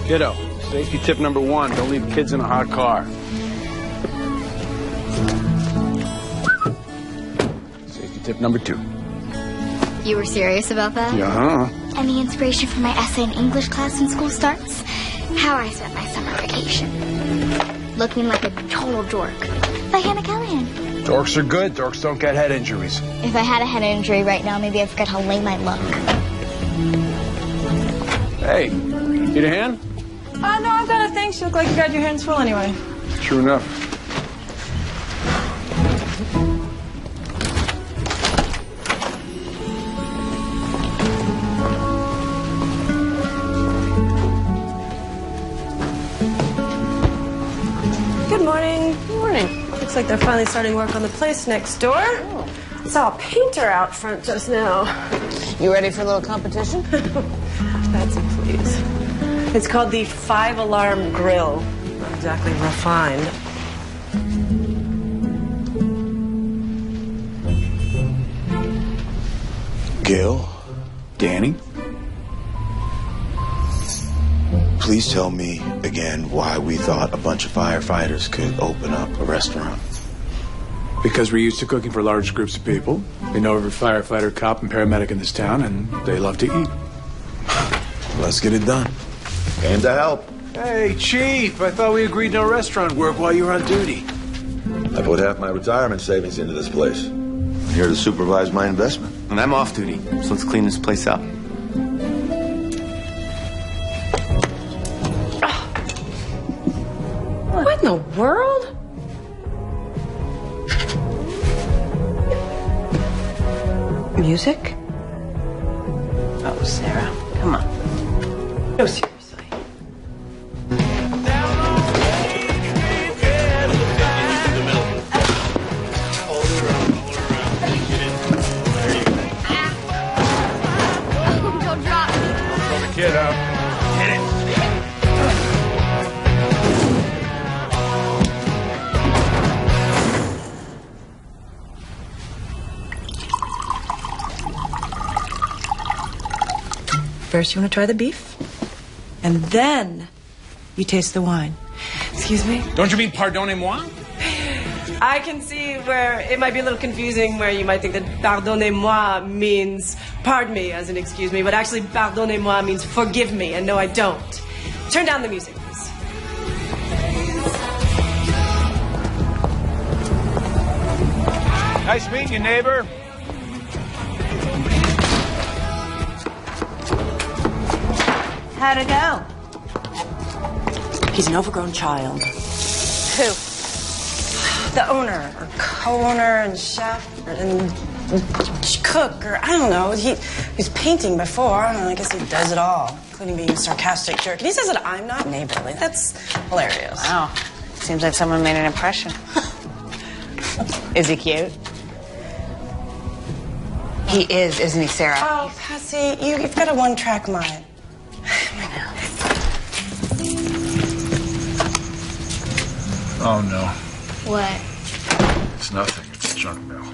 Kiddo, safety tip number 1, don't leave kids in a hot car. Safety tip number 2. You were serious about that? Yeah. Any inspiration for my essay in English class when school starts? How I spent my summer vacation. Looking like a total dork. By Hannah Callahan. Dorks are good. Dorks don't get head injuries. If I had a head injury right now, maybe I'd forget how lame I look. Hey, need a hand? No, I've got a thing. You look like you got your hands full anyway. True enough. Good morning. Good morning. Looks like they're finally starting work on the place next door. Oh. Saw a painter out front just now. You ready for a little competition? Betsy, please. It's called the 5-alarm grill. Not exactly refined. Gail? Danny? Please tell me again why we thought a bunch of firefighters could open up a restaurant. Because we're used to cooking for large groups of people. We know every firefighter, cop, and paramedic in this town, and they love to eat. Let's get it done. Came to help. Hey, Chief, I thought we agreed no restaurant work while you were on duty. I put half my retirement savings into this place. I'm here to supervise my investment. And I'm off duty, so let's clean this place up. What in the world? Music? Oh, Sarah, come on. No, seriously. Don't drop me. Throw the kid out. Hit it. First, you want to try the beef, and then you taste the wine. Excuse me? Don't you mean pardonnez-moi? I can see where it might be a little confusing, where you might think that pardonnez-moi means pardon me, as in excuse me, but actually pardonnez-moi means forgive me, and no, I don't. Turn down the music, please. Nice meeting you, neighbor. How'd it go? He's an overgrown child. Who? The owner, or co-owner, and chef, and cook, or I don't know. He was painting before, and I guess he does it all, including being a sarcastic jerk. And he says that I'm not neighborly. That's hilarious. Wow. Seems like someone made an impression. Is he cute? He is, isn't he, Sarah? Oh, Patsy, you've got a one-track mind. Oh, no. What? It's nothing. It's junk mail.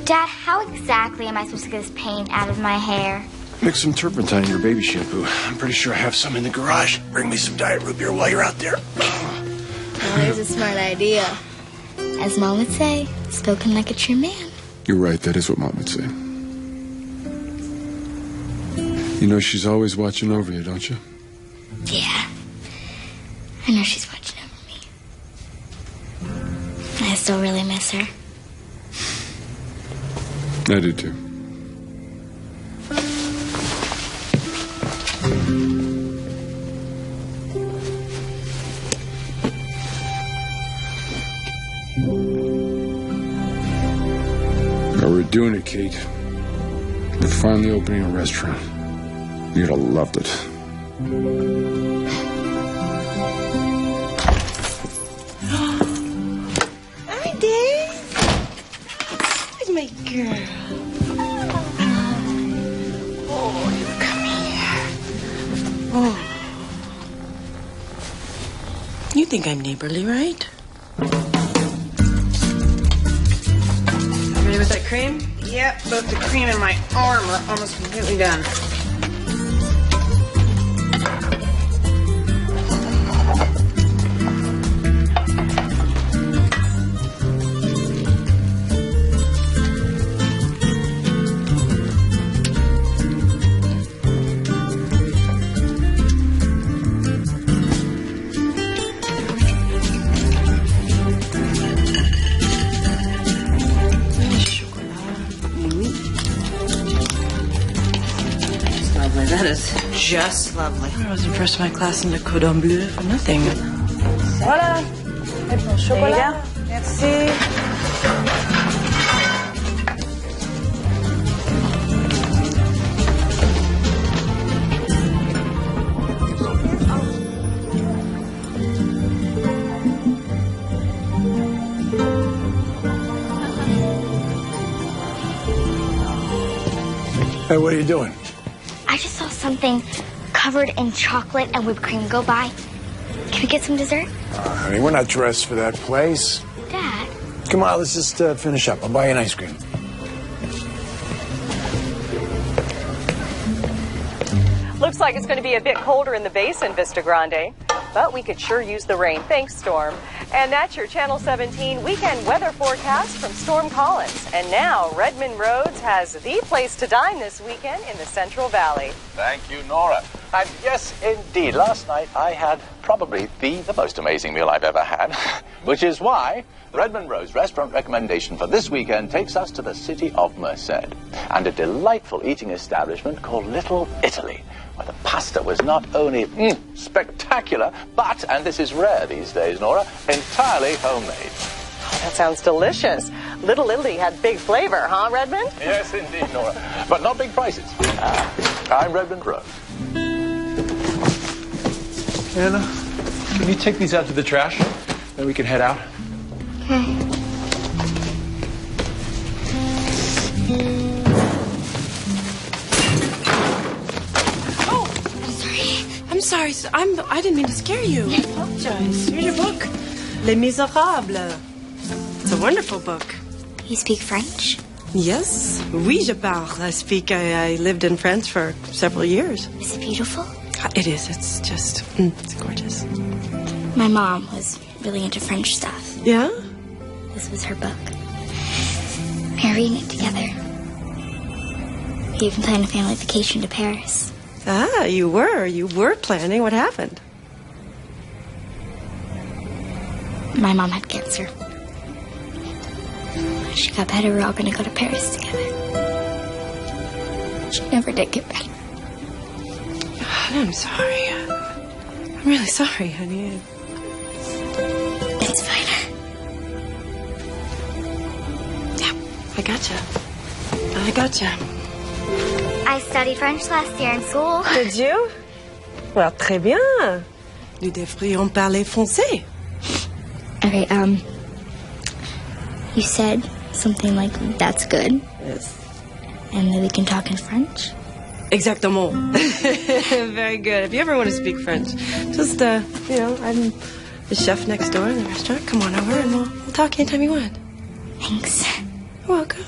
Dad, how exactly am I supposed to get this paint out of my hair? Mix some turpentine in your baby shampoo. I'm pretty sure I have some in the garage. Bring me some diet root beer while you're out there. Well, there's a smart idea. As Mom would say, spoken like a true man. You're right, that is what Mom would say. You know she's always watching over you, don't you? Yeah. I know she's watching over me. I still really miss her. I do too. Now we're doing it, Kate. We're finally opening a restaurant. You'd have loved it. Hi, Dave. Where's my girl? Oh, you come here. Oh. You think I'm neighborly, right? Ready with that cream? Yep, both the cream and my arm are almost completely done. Just lovely. I was in first of my class in the cordon bleu for nothing. Voilà. Et pour chocolat. Merci. Hey, what are you doing? I just saw something covered in chocolate and whipped cream go by. Can we get some dessert? Honey, we're not dressed for that place. Dad. Come on, let's just finish up. I'll buy you an ice cream. Looks like it's going to be a bit colder in the basin, Vista Grande. But we could sure use the rain. Thanks, Storm. And that's your Channel 17 weekend weather forecast from Storm Collins. And now Redmond Roads has the place to dine this weekend in the Central Valley. Thank you, Nora. And yes, indeed, last night I had probably the most amazing meal I've ever had, which is why the Redmond Roads restaurant recommendation for this weekend takes us to the city of Merced and a delightful eating establishment called Little Italy, where the pasta was not only spectacular, but, and this is rare these days, Nora, entirely homemade. Oh, that sounds delicious. Little Italy had big flavor, huh, Redmond? Yes, indeed, Nora. But not big prices. I'm Redmond Road. Anna, can you take these out to the trash? Then we can head out. Okay. I'm sorry. I didn't mean to scare you. I apologize. Here's your book. Les Misérables. It's a wonderful book. You speak French? Yes. Oui, je parle. I lived in France for several years. Is it beautiful? It is. It's just, it's gorgeous. My mom was really into French stuff. Yeah? This was her book. We were reading it together. We even planned a family vacation to Paris. Ah, you were planning. What happened? My mom had cancer. When she got better, we were all going to go to Paris together. She never did get better. I'm sorry. I'm really sorry, honey. It's fine. Yeah, I gotcha. I studied French last year in school. Did you? Well, très bien. Nous devrions parler français. Okay, you said something like, that's good. Yes. And then we can talk in French? Exactement. Very good. If you ever want to speak French, just, I'm the chef next door in the restaurant. Come on over and we'll talk anytime you want. Thanks. You're welcome.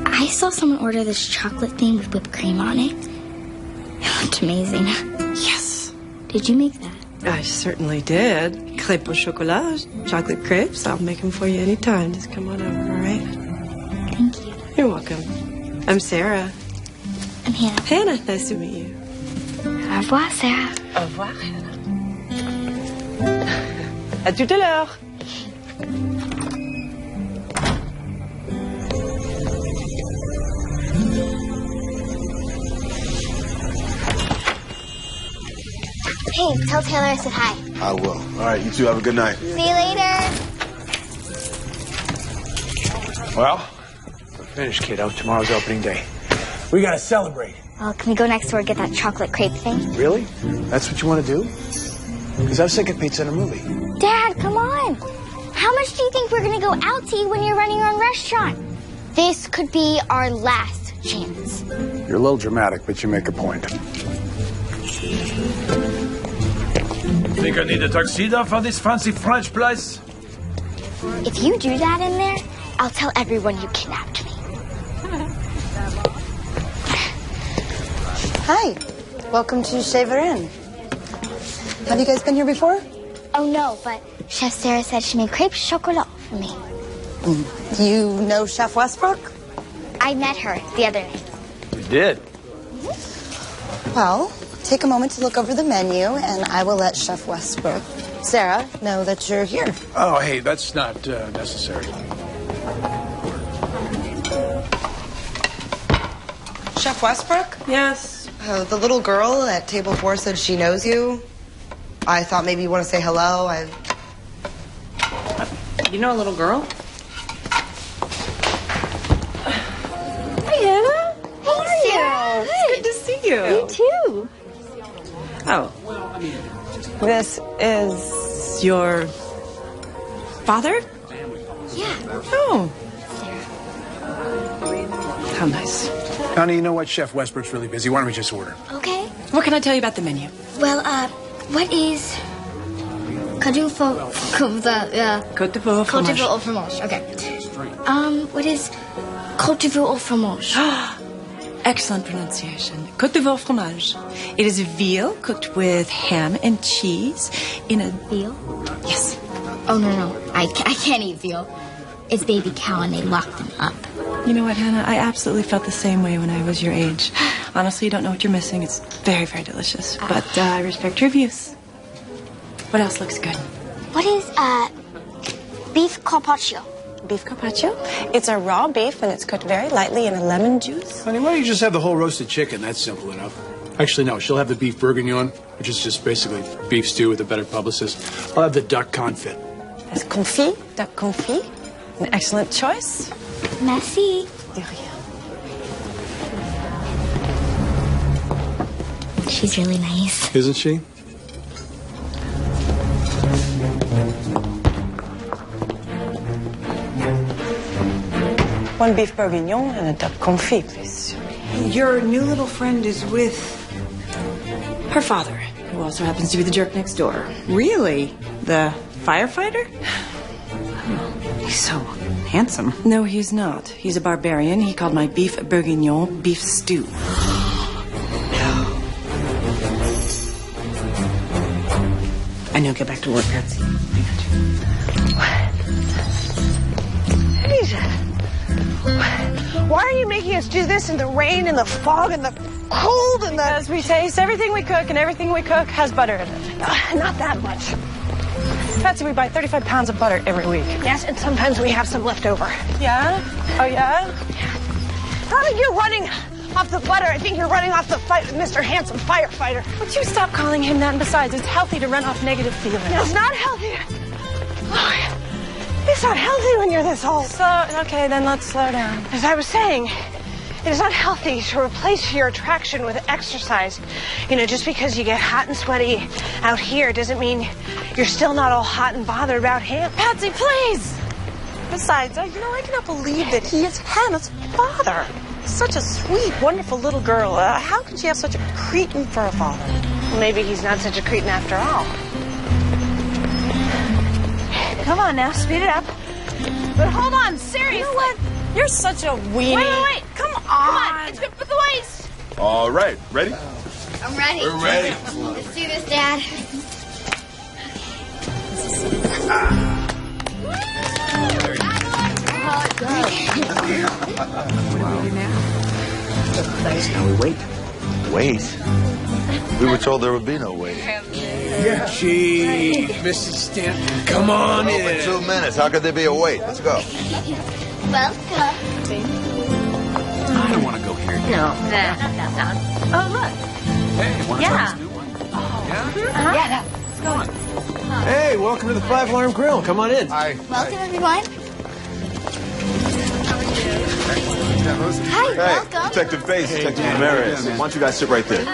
I saw someone order this chocolate thing with whipped cream on it. It looked amazing. Yes. Did you make that? I certainly did. Crêpes au chocolat, chocolate crepes. I'll make them for you anytime. Just come on over, all right? Thank you. You're welcome. I'm Sarah. I'm Hannah. Hannah, nice to meet you. Au revoir, Sarah. Au revoir, Hannah. À tout à l'heure. Hey, tell Taylor I said hi. I will. All right, you two have a good night. See you later. Well, we're finished, kiddo. Tomorrow's opening day. We gotta celebrate. Well, can we go next door and get that chocolate crepe thing? Really? That's what you want to do? Because I was thinking pizza in a movie. Dad, come on. How much do you think we're going to go out to eat when you're running your own restaurant? This could be our last chance. You're a little dramatic, but you make a point. Think I need a tuxedo for this fancy French place? If you do that in there, I'll tell everyone you kidnapped me. Hi, welcome to Shaver Inn. Have you guys been here before? Oh no, but Chef Sarah said she made crepes chocolat for me. You know Chef Westbrook? I met her the other night. You did? Well, take a moment to look over the menu, and I will let Chef Westbrook, Sarah, know that you're here. Oh, hey, that's not necessary. Chef Westbrook? Yes. The little girl at table 4 said she knows you. I thought maybe you want to say hello. You know a little girl? Hi, Hannah. How are you? Good. It's good to see you. You too. Oh. This is your father? Yeah. Oh. How nice. Honey, you know what? Chef Westbrook's really busy. Why don't we just order? Okay. What can I tell you about the menu? Well, what is Côte de veau Côte de veau au fromage? Okay. What is Côte de veau au fromage? Excellent pronunciation. Côte de veau au fromage. It is veal cooked with ham and cheese in a... Veal? Yes. Oh, no. I can't eat veal. It's baby cow and they lock them up. You know what, Hannah? I absolutely felt the same way when I was your age. Honestly, you don't know what you're missing. It's very, very delicious. But I respect your views. What else looks good? What is, beef carpaccio? Beef carpaccio? It's a raw beef and it's cooked very lightly in a lemon juice. Honey, why don't you just have the whole roasted chicken? That's simple enough. Actually, no. She'll have the beef bourguignon, which is just basically beef stew with a better publicist. I'll have the duck confit. That's confit, duck confit. An excellent choice. Merci. De rien. She's really nice. Isn't she? One beef bourguignon and a duck confit, please. Your new little friend is with Her father, who also happens to be the jerk next door. really the firefighter? He's so handsome. No, he's not. He's a barbarian. He called my beef bourguignon beef stew. I know. Get back to work, Patsy. Why are you making us do this in the rain and the fog and the cold and the... Because we taste everything we cook, and everything we cook has butter in it. Not that much. Patsy, we buy 35 pounds of butter every week. Yes, and sometimes we have some left over. Yeah? Oh, yeah? I don't think you're running off the butter. I think you're running off the fight with Mr. Handsome Firefighter. Would you stop calling him that? And besides, it's healthy to run off negative feelings. It's not healthy. Oh, it's not healthy when you're this old. So, okay, then let's slow down. As I was saying, it is not healthy to replace your attraction with exercise. You know, just because you get hot and sweaty out here doesn't mean you're still not all hot and bothered about him. Patsy, please! Besides, I cannot believe that he is Hannah's father. Such a sweet, wonderful little girl. How can she have such a cretin for a father? Well, maybe he's not such a cretin after all. Come on now, speed it up. But hold on, seriously. You know what? You're such a weenie. Wait. Come on. It's good for the waist. All right, ready? I'm ready. We're ready. Let's do this, Dad. Now we wait. Wait. We were told there would be no wait. Yeah. Gee, Mrs. Stanton, come on in. in. 2 minutes. How could there be a wait? Let's go. Welcome. I don't want to go here. No, not that sound. Oh, look. Hey, want to try this new one? Yeah, Let's go on. Hey, welcome to the Five Alarm Grill. Come on in. Hi. Welcome, everyone. Hi, Hey, welcome. Detective Bates, Detective Ramirez. Why don't you guys sit right there?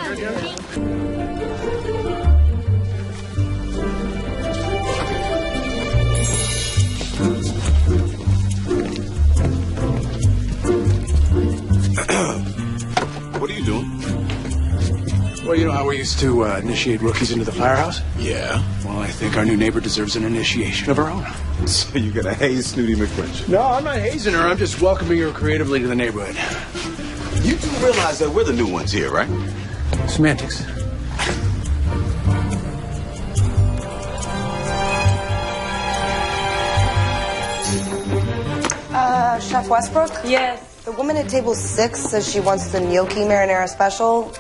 What are you doing? Well, you know how we used to initiate rookies into the firehouse? Yeah. Well, I think our new neighbor deserves an initiation of her own. So you got a haze Snooty McFrench. No, I'm not hazing her. I'm just welcoming her creatively to the neighborhood. You do realize that we're the new ones here, right? Semantics. Chef Westbrook? Yes. The woman at table 6 says she wants the gnocchi marinara special.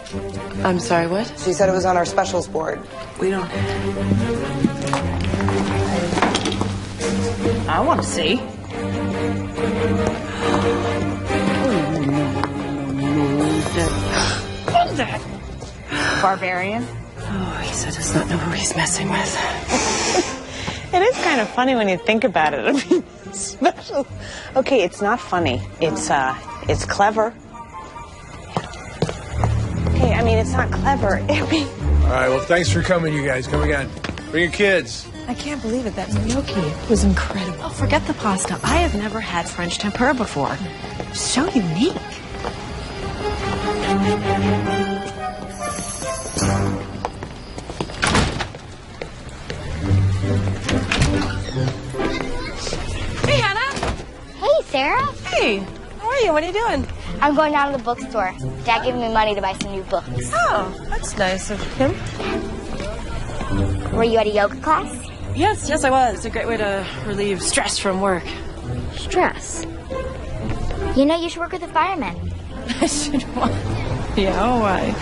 I'm sorry, what? She said it was on our specials board. We don't... I want to see. Barbarian? Oh, he said does not know who he's messing with. It is kind of funny when you think about it. I mean, special. Okay, it's not funny. It's clever. Okay, I mean, it's not clever. I mean... All right, well, thanks for coming, you guys. Come again. Bring your kids. I can't believe it. That gnocchi was incredible. Oh, forget the pasta. I have never had French tempura before. So unique. Hey, Hannah. Hey, Sarah. Hey, how are you? What are you doing? I'm going down to the bookstore. Dad gave me money to buy some new books. Oh, that's nice of him. Were you at a yoga class? Yes, I was. It's a great way to relieve stress from work. Stress? You know, you should work with the firemen. I should what? Yeah, why?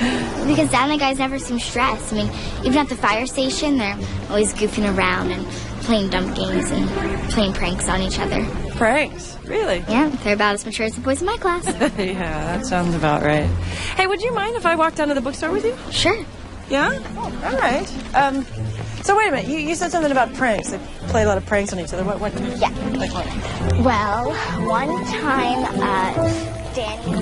Because Dad and the guys never seem stressed. I mean, even at the fire station, they're always goofing around and playing dumb games and playing pranks on each other. Pranks? Really? Yeah, they're about as mature as the boys in my class. Yeah, that sounds about right. Hey, would you mind if I walked down to the bookstore with you? Sure. Yeah? Oh, all right. So wait a minute. You said something about pranks. They play a lot of pranks on each other. What? Yeah. Like what? Well, one time, Danny...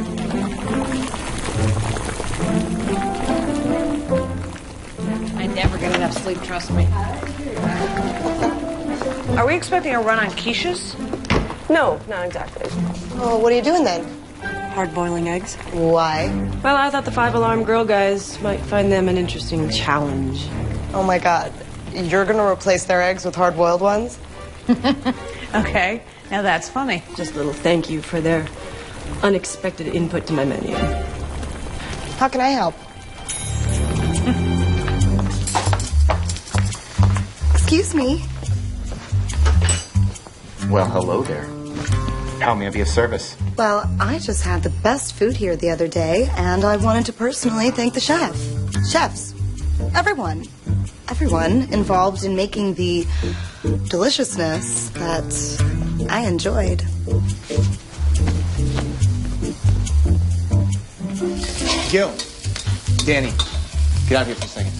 I never get enough sleep, trust me. Are we expecting a run on quiches? No, not exactly. Well, what are you doing then? Hard-boiling eggs. Why? Well, I thought the 5-alarm girl guys might find them an interesting challenge. Oh my God. You're gonna replace their eggs with hard-boiled ones? Okay, now that's funny. Just a little thank you for their unexpected input to my menu. How can I help? Excuse me. Well, hello there. How may I be of service? Well, I just had the best food here the other day, and I wanted to personally thank the chef. Chefs. Everyone involved in making the deliciousness that I enjoyed. Gil. Danny. Get out here for a second.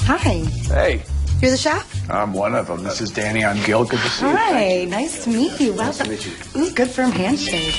Hi. Hey. You're the chef? I'm one of them. This is Danny. I'm Gil. Good to see you. Hi. Nice to meet you. Nice to meet you. Ooh, good firm handshake.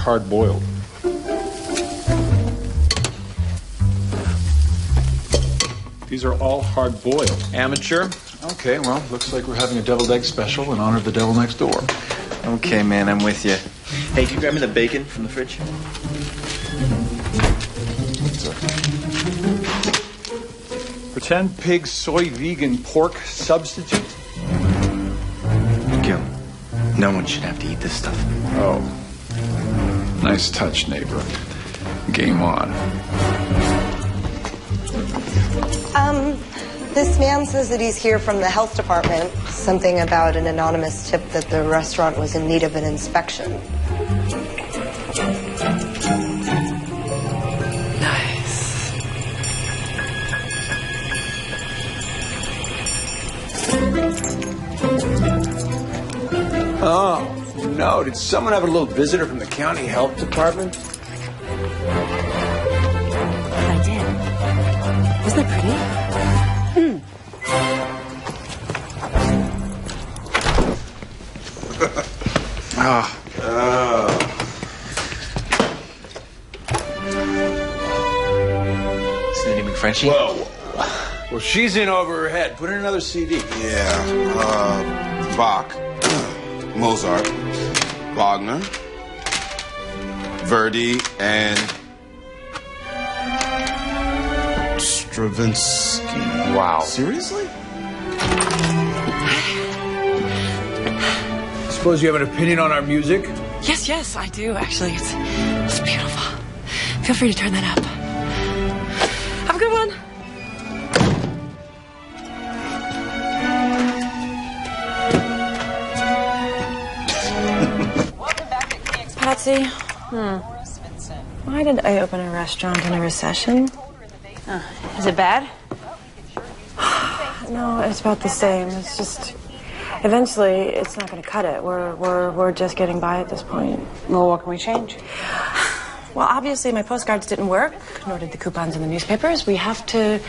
Hard-boiled. These are all hard-boiled. Amateur? Okay, well, looks like we're having a deviled egg special in honor of the devil next door. Okay, man, I'm with you. Hey, can you grab me the bacon from the fridge? Pretend pig soy vegan pork substitute? Gil, no one should have to eat this stuff. Oh. Nice touch, neighbor. Game on. This man says that he's here from the health department. Something about an anonymous tip that the restaurant was in need of an inspection. Nice. Oh, no. Did someone have a little visitor from the county health department? I did. Wasn't that pretty? Frenchie? Whoa. Well, she's in over her head. Put in another CD. Yeah. Bach, Mozart, Wagner, Verdi, and Stravinsky. Wow. Seriously? suppose you have an opinion on our music? Yes, I do, actually. It's beautiful. Feel free to turn that up. Have a good one. Patsy, why did I open a restaurant in a recession? Is it bad? No, it's about the same. It's just, eventually, it's not going to cut it. We're just getting by at this point. Well, what can we change? Well, obviously, my postcards didn't work, nor did the coupons in the newspapers. We have to...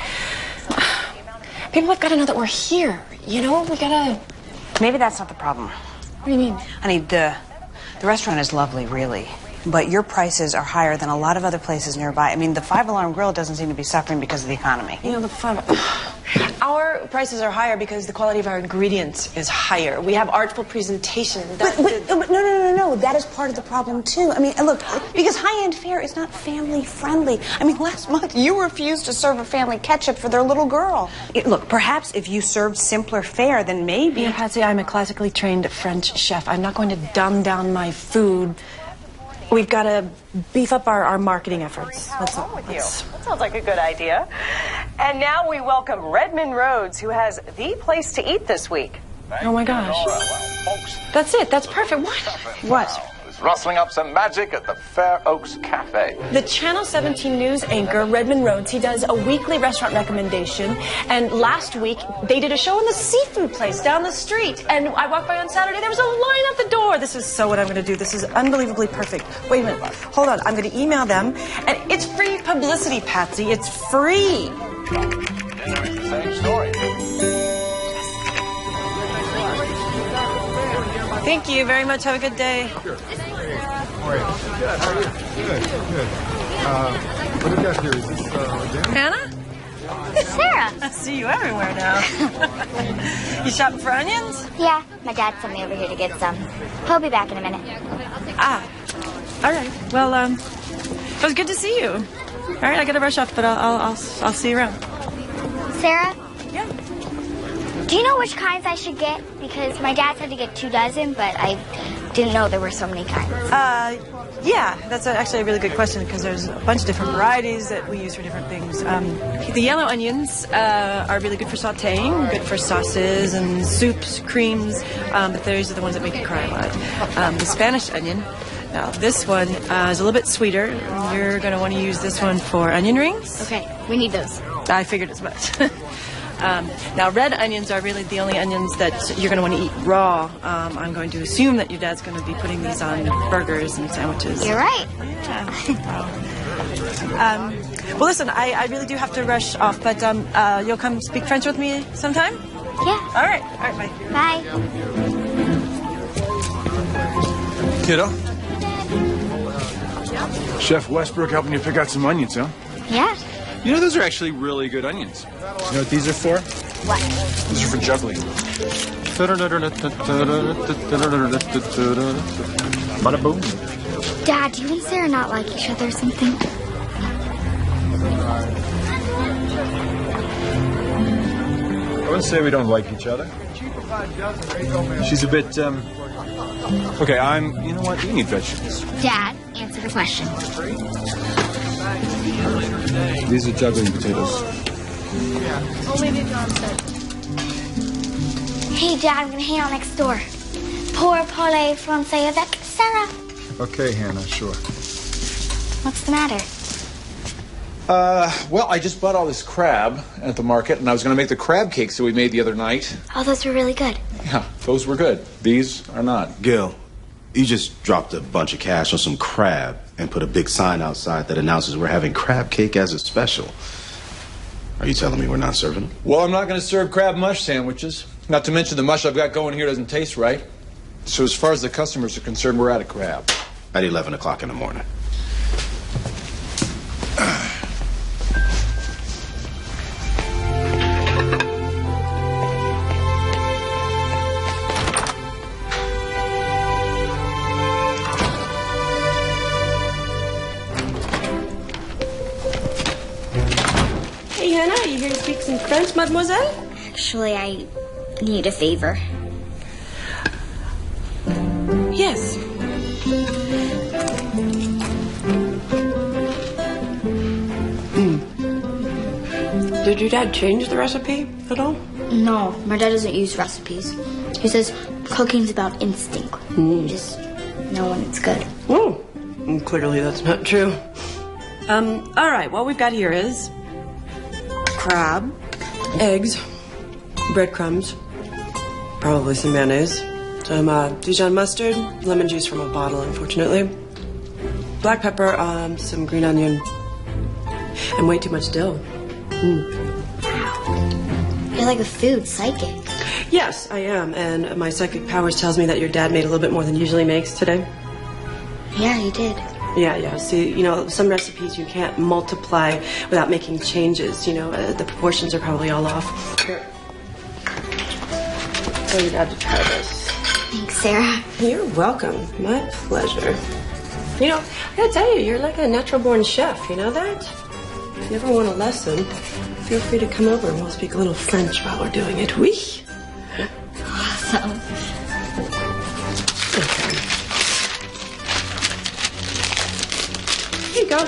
People have got to know that we're here. You know, we gotta... Maybe that's not the problem. What do you mean? Honey, the restaurant is lovely, really. But your prices are higher than a lot of other places nearby. I mean, the 5 Alarm Grill doesn't seem to be suffering because of the economy. You know, our prices are higher because the quality of our ingredients is higher. We have artful presentation. But no. That is part of the problem, too. I mean, look, because high-end fare is not family-friendly. I mean, last month you refused to serve a family ketchup for their little girl. Look, perhaps if you served simpler fare, then maybe... Yeah, Patsy, I'm a classically trained French chef. I'm not going to dumb down my food. We've got to beef up our marketing efforts. What's wrong with you? That sounds like a good idea. And now we welcome Redmond Rhodes, who has the place to eat this week. Oh my gosh. That's it. That's perfect. What? Rustling up some magic at the Fair Oaks Cafe. The Channel 17 news anchor, Redmond Rhodes, he does a weekly restaurant recommendation. And last week, they did a show in the seafood place down the street. And I walked by on Saturday, there was a line at the door. This is so what I'm going to do. This is unbelievably perfect. Wait a minute. Hold on. I'm going to email them. And it's free publicity, Patsy. It's free. Same story. Thank you very much. Have a good day. Sure. Good. What do we got here? Is this Hannah? Sarah. I see you everywhere now. You shopping for onions? Yeah, my dad sent me over here to get some. He'll be back in a minute. Ah, all right. Well, it was good to see you. All right, I got to rush off, but I'll see you around. Sarah? Yeah. Do you know which kinds I should get? Because my dad said to get 2 dozen, but I didn't know there were so many kinds. Yeah, that's actually a really good question because there's a bunch of different varieties that we use for different things. The yellow onions are really good for sautéing, good for sauces and soups, creams, but those are the ones that make you cry a lot. The Spanish onion, now this one is a little bit sweeter. You're going to want to use this one for onion rings. Okay, we need those. I figured as much. Now, red onions are really the only onions that you're going to want to eat raw. I'm going to assume that your dad's going to be putting these on burgers and sandwiches. You're right. Well, listen, I really do have to rush off, but you'll come speak French with me sometime? Yeah. All right, bye. Bye. Kiddo? Chef Westbrook helping you pick out some onions, huh? Yeah. You know, those are actually really good onions. You know what these are for? What? These are for juggling. Bada boom. Dad, do you and Sarah not like each other or something? I wouldn't say we don't like each other. She's a bit, okay, you know what? You need vegetables. Dad, answer the question. These are juggling potatoes. Hey, Dad, I'm going to hang out next door. Pour parler français avec Sarah. Okay, Hannah, sure. What's the matter? Well, I just bought all this crab at the market, and I was going to make the crab cakes that we made the other night. Oh, those were really good. Yeah, those were good. These are not. Gil, you just dropped a bunch of cash on some crab and put a big sign outside that announces we're having crab cake as a special. Are you telling me we're not serving them? Well, I'm not going to serve crab mush sandwiches. Not to mention the mush I've got going here doesn't taste right. So as far as the customers are concerned, we're out of crab. At 11 o'clock in the morning. Hey, Hannah, are you here to speak some French, mademoiselle? Actually, I need a favor. Yes. Did your dad change the recipe at all? No, my dad doesn't use recipes. He says cooking's about instinct. You just know when it's good. Clearly that's not true. All right, what we've got here is crab, eggs, breadcrumbs, probably some mayonnaise, some Dijon mustard, lemon juice from a bottle, unfortunately, black pepper, some green onion, and way too much dill. You're like a food psychic. Yes, I am, and my psychic powers tells me that your dad made a little bit more than he usually makes today. Yeah, he did. Yeah. See, you know, some recipes you can't multiply without making changes. You know, the proportions are probably all off. Here. Tell your dad to try this. Thanks, Sarah. You're welcome. My pleasure. You know, I gotta tell you, you're like a natural-born chef. You know that? If you ever want a lesson, feel free to come over and we'll speak a little French while we're doing it. Oui. Awesome. Okay. Here you go.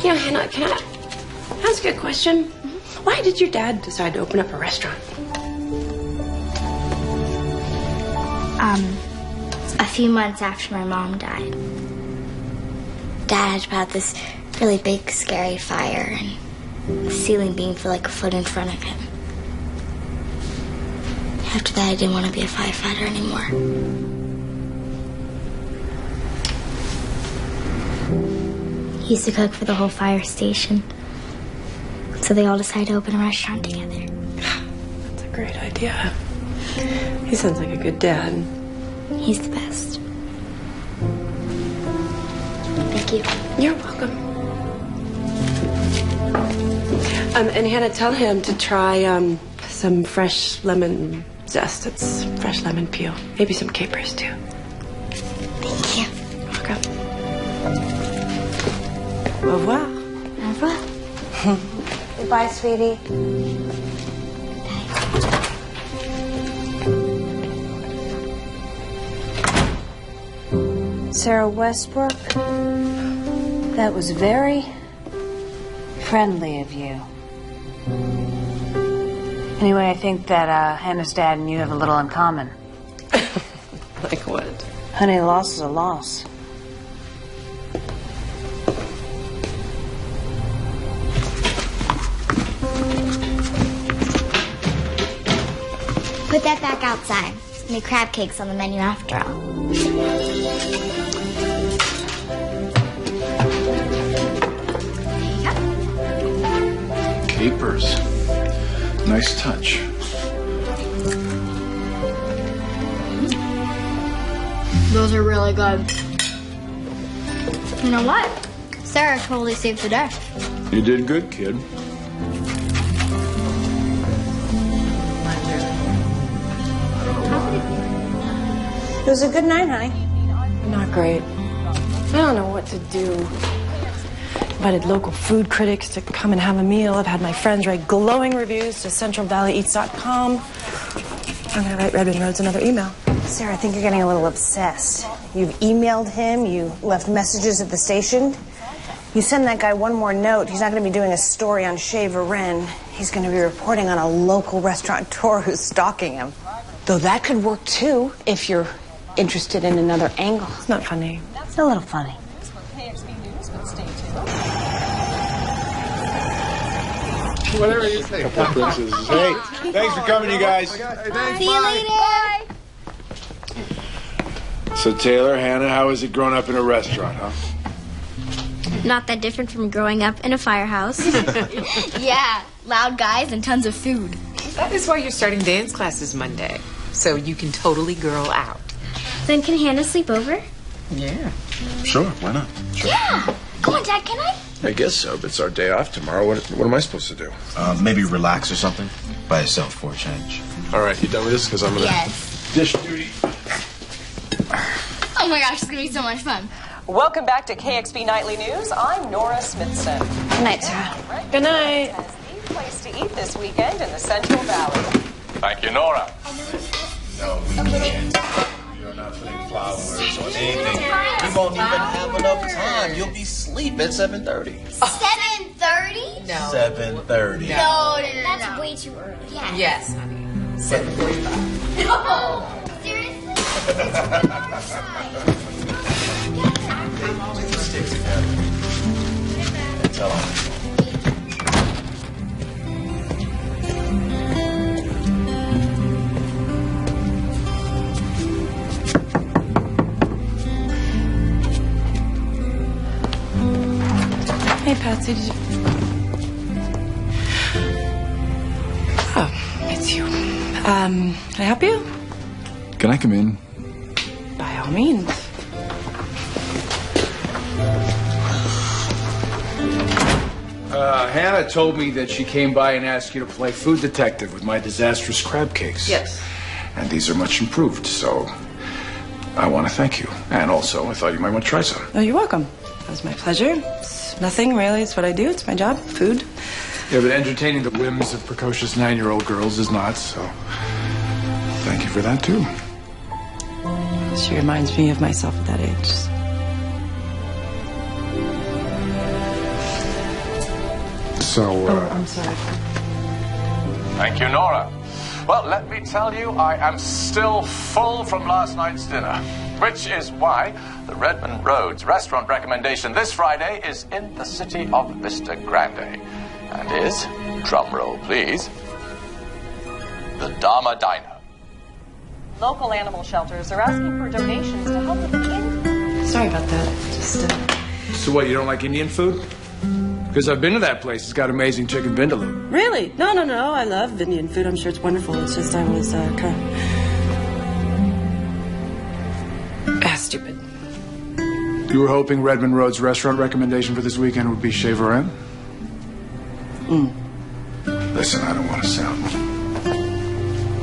You know, Hannah, can I ask you a question? Why did your dad decide to open up a restaurant? A few months after my mom died, Dad had this really big, scary fire, and the ceiling beam fell like a foot in front of him. After that, I didn't want to be a firefighter anymore. He used to cook for the whole fire station. So they all decided to open a restaurant together. That's a great idea. He sounds like a good dad. He's the best. Thank you. You're welcome. And Hannah, tell him to try some fresh lemon zest. It's fresh lemon peel. Maybe some capers, too. Thank you. Welcome. Au revoir. Au revoir. Goodbye, sweetie. Sarah Westbrook, that was very friendly of you. Anyway, I think that Hannah's dad and you have a little in common. Like what? Honey, a loss is a loss. Put that back outside. Make crab cakes on the menu after all. Capers. Nice touch. Those are really good. You know what? Sarah totally saved the day. You did good, kid. It was a good night, honey. Not great. I don't know what to do. Invited local food critics to come and have a meal. I've had my friends write glowing reviews to CentralValleyEats.com. I'm going to write Redmond Rhodes another email. Sarah, I think you're getting a little obsessed. You've emailed him, you left messages at the station. You send that guy one more note, he's not going to be doing a story on Chez Varenne. He's going to be reporting on a local restaurateur who's stalking him. Though that could work too, if you're interested in another angle. It's not funny. It's a little funny. Whatever you think. Hey, thanks for coming, you guys. See you later. So, Taylor, Hannah, how is it growing up in a restaurant, huh? Not that different from growing up in a firehouse. Yeah, loud guys and tons of food. That is why you're starting dance classes Monday, so you can totally girl out. Then can Hannah sleep over? Yeah. Sure, why not? Sure. Yeah. Come on, Dad, can I? I guess so, but it's our day off tomorrow. What am I supposed to do? Maybe relax or something by yourself for a change. All right, you done with this? Because I'm going to... Yes. Dish duty. Oh my gosh, it's going to be so much fun. Welcome back to KXP Nightly News. I'm Nora Smithson. Good night, Sarah. Good night. The place to eat this weekend in the Central Valley. Thank you, Nora. No, we You're not putting flowers or anything. You won't even have enough time. You'll be asleep at 7:30. 7:30? No. 7:30. No. That's way too early. Yeah. Yes, honey. 7:45. No. Seriously? Stick together. And tell them. Hey, Patsy, did you... Oh, it's you. Can I help you? Can I come in? By all means. Hannah told me that she came by and asked you to play food detective with my disastrous crab cakes. Yes. And these are much improved, so I want to thank you. And also, I thought you might want to try some. Oh, you're welcome. It was my pleasure. It's nothing, really. It's what I do. It's my job. Food. Yeah, but entertaining the whims of precocious 9-year-old girls is not, so thank you for that, too. She reminds me of myself at that age. So, I'm sorry. Thank you, Nora. Well, let me tell you, I am still full from last night's dinner, which is why the Redmond Roads restaurant recommendation this Friday is in the city of Vista Grande, and is, drum roll please, the Dharma Diner. Local animal shelters are asking for donations to help with the kids. Sorry about that. Just, So what, you don't like Indian food? Because I've been to that place. It's got amazing chicken vindaloo. Really? No. I love Indian food. I'm sure it's wonderful. It's just I was kind of stupid. You were hoping Redmond Road's restaurant recommendation for this weekend would be Chez Varenne? Listen, I don't want to sound...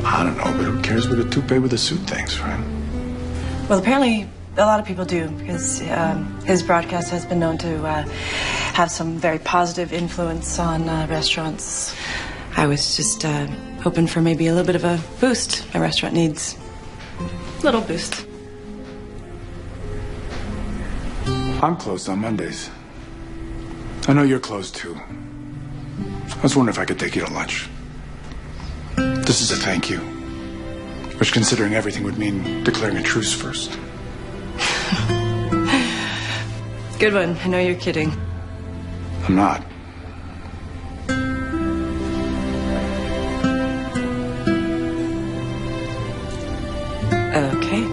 I don't know, but who cares what a toupee with a suit thinks, right? Well, apparently a lot of people do, because his broadcast has been known to have some very positive influence on restaurants. I was just hoping for maybe a little bit of a boost my restaurant needs. Little boost. I'm closed on Mondays. I know you're closed, too. I was wondering if I could take you to lunch. This is a thank you. Which, considering everything, would mean declaring a truce first. Good one. I know you're kidding. I'm not. Okay.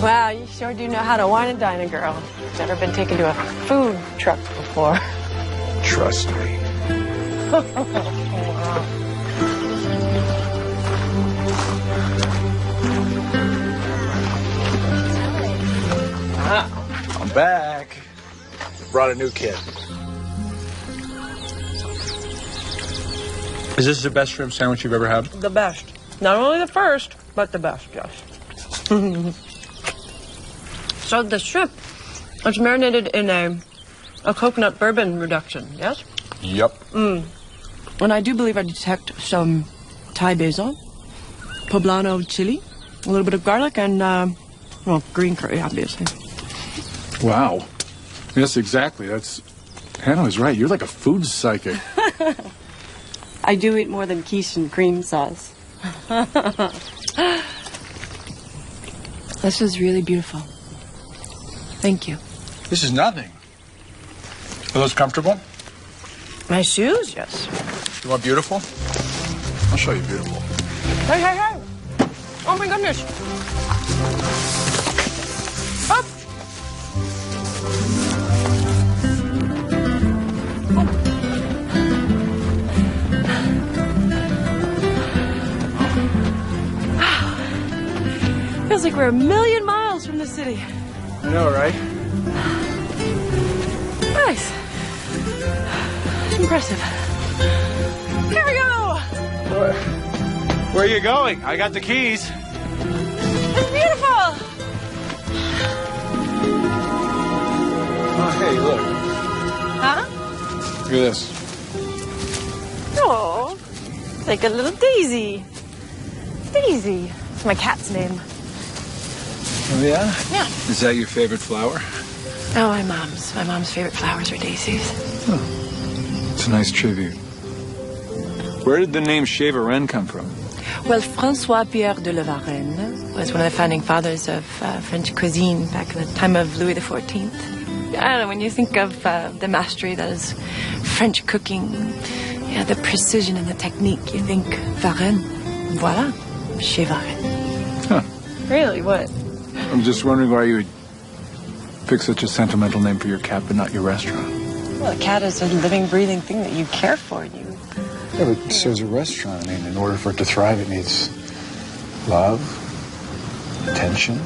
Wow, you sure do know how to wine and dine a girl. Never been taken to a food truck before. Trust me. I'm back. Brought a new kid. Is this the best shrimp sandwich you've ever had? The best. Not only the first, but the best, yes. So the shrimp, it's marinated in a coconut bourbon reduction, yes? Yep. And I do believe I detect some Thai basil, poblano chili, a little bit of garlic, and, green curry, obviously. Wow. Yes, exactly. Hannah was right. You're like a food psychic. I do eat more than quiche and cream sauce. This is really beautiful. Thank you. This is nothing. Are those comfortable? My shoes, yes. You want beautiful? I'll show you beautiful. Hey. Oh, my goodness. Up. Feels like we're a million miles from the city. I know, right? Nice. Impressive. Here we go. Where are you going? I got the keys. It's beautiful. at this. Oh, like a little daisy. Daisy. It's my cat's name. Oh, yeah? Yeah. Is that your favorite flower? Oh, my mom's. My mom's favorite flowers are daisies. Oh, it's a nice tribute. Where did the name Chevarin come from? Well, François Pierre de la Varenne was one of the founding fathers of French cuisine back in the time of Louis XIV. I don't know, when you think of the mastery that is French cooking, yeah, the precision and the technique, you think Varenne. Voila, chez Varenne. Huh. Really, what? I'm just wondering why you would pick such a sentimental name for your cat, but not your restaurant. Well, a cat is a living, breathing thing that you care for. Yeah, but so is a restaurant. I mean, in order for it to thrive, it needs love, attention,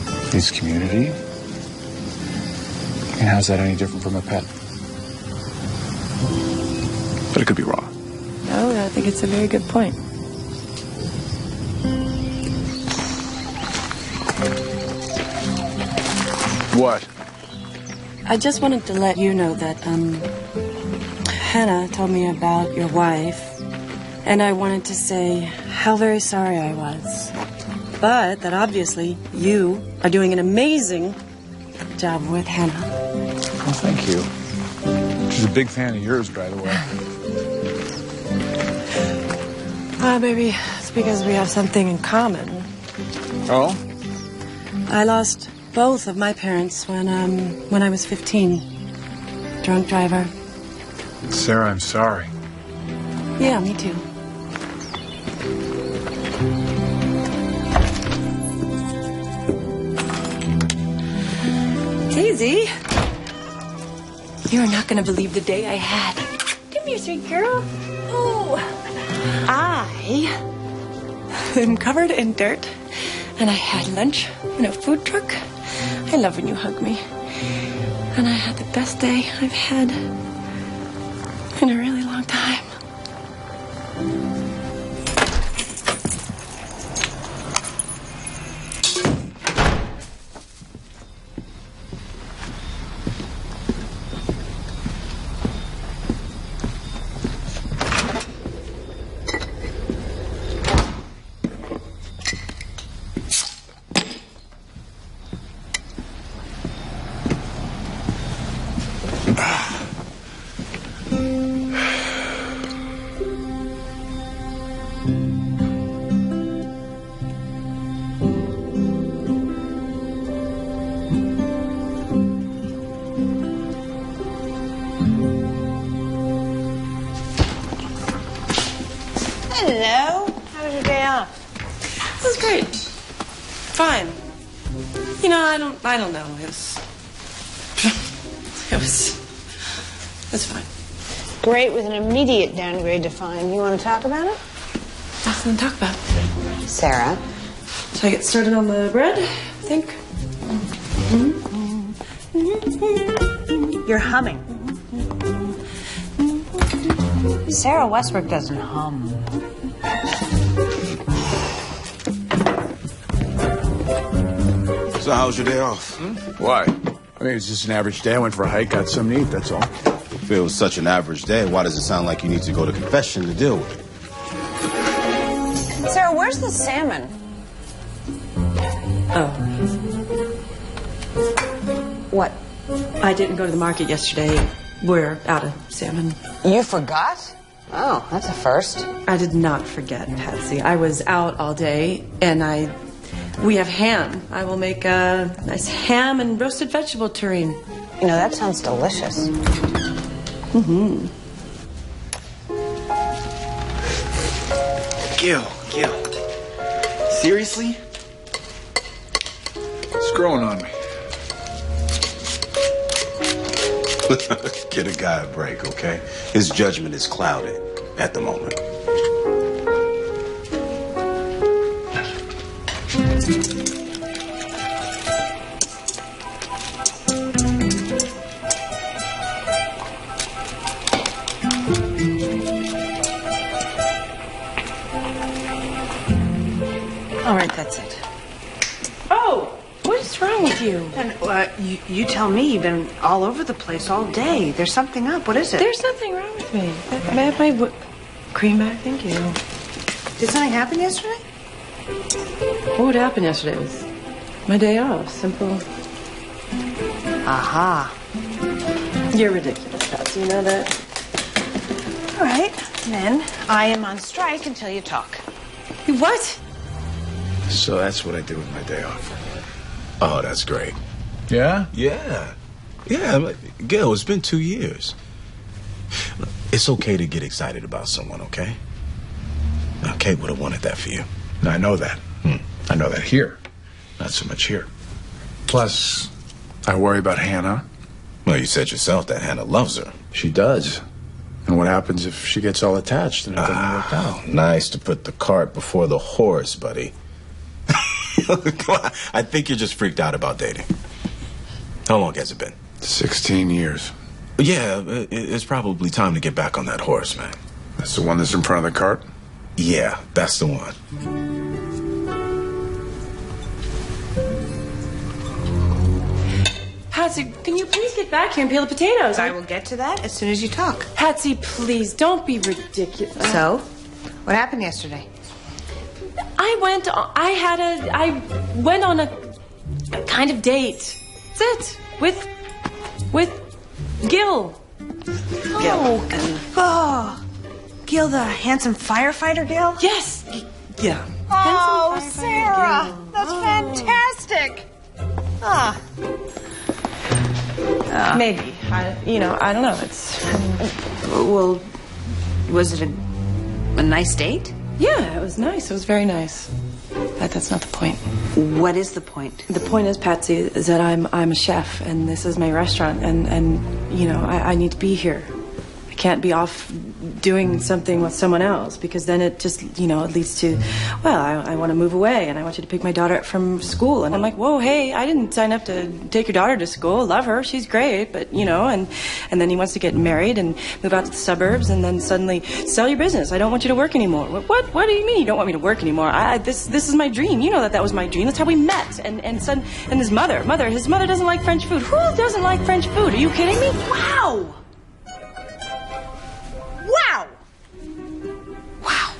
it needs community. And how's that any different from a pet? But it could be wrong. No, I think it's a very good point. What? I just wanted to let you know that, Hannah told me about your wife, and I wanted to say how very sorry I was. But that obviously you are doing an amazing job with Hannah. Well, thank you. She's a big fan of yours, by the way. Well, maybe it's because we have something in common. Oh? I lost both of my parents when I was 15. Drunk driver. Sarah, I'm sorry. Yeah, me too. Daisy, You're not going to believe the day I had. Come here, sweet girl. Oh, I am covered in dirt, and I had lunch in a food truck. I love when you hug me. And I had the best day I've had in a really long time. Hello. How was your day off? it was great. Fine. You know, I don't know. It was fine. Great with an immediate downgrade to fine. You want to talk about it? Nothing to talk about. Sarah. Should I get started on the bread, I think? You're humming. Sarah Westbrook doesn't hum. So how was your day off? Why? I mean, it's just an average day. I went for a hike, got something to eat, that's all. If it was such an average day, why does it sound like you need to go to confession to deal with it? Sarah, where's the salmon? Oh. What? I didn't go to the market yesterday. We're out of salmon. You forgot? Oh, that's a first. I did not forget, Patsy. I was out all day, and we have ham. I will make a nice ham and roasted vegetable terrine. You know, that sounds delicious. Mm-hmm. Gil. Seriously? It's growing on me. Get a guy a break, okay? His judgment is clouded at the moment. All right, that's it. Oh, what's What's wrong with you? And you tell me. You've been all over the place all day. There's something up. What is it? There's nothing wrong with me. May I have my cream back? Thank you. Did something happen yesterday? What would happen yesterday? It was my day off. Simple. Aha. You're ridiculous, Patsy. You know that? All right. Then I am on strike until you talk. What? So that's what I do with my day off. Oh, that's great. Yeah? Yeah. Yeah, Gil, it's been 2 years. It's okay to get excited about someone, okay? Now, Kate would have wanted that for you. I know that. I know that here. Not so much here. Plus, I worry about Hannah. Well, you said yourself that Hannah loves her. She does. And what happens if she gets all attached and it doesn't work out? Nice to put the cart before the horse, buddy. Come on. I think you're just freaked out about dating. How long has it been? 16 years. Yeah, it's probably time to get back on that horse, man. That's the one that's in front of the cart? Yeah, that's the one. Patsy, can you please get back here and peel the potatoes? I will get to that as soon as you talk. Patsy, please, don't be ridiculous. So, what happened yesterday? I went on a kind of date. That's it. With Gil. Oh, Gil, the handsome firefighter Gil? Yes. Yeah. Oh, Sarah, that's fantastic. Maybe. I don't know. Well, was it a nice date? Yeah, it was nice. It was very nice. But that's not the point. What is the point? The point is, Patsy, is that I'm a chef, and this is my restaurant, and I need to be here. I can't be off doing something with someone else, because then it just, it leads to, well, I want to move away, and I want you to pick my daughter up from school. And I'm like, whoa, hey, I didn't sign up to take your daughter to school. Love her. She's great. But, and then he wants to get married and move out to the suburbs and then suddenly sell your business. I don't want you to work anymore. What do you mean you don't want me to work anymore? This is my dream. You know that was my dream. That's how we met. And his mother doesn't like French food. Who doesn't like French food? Are you kidding me? Wow. Wow. Wow.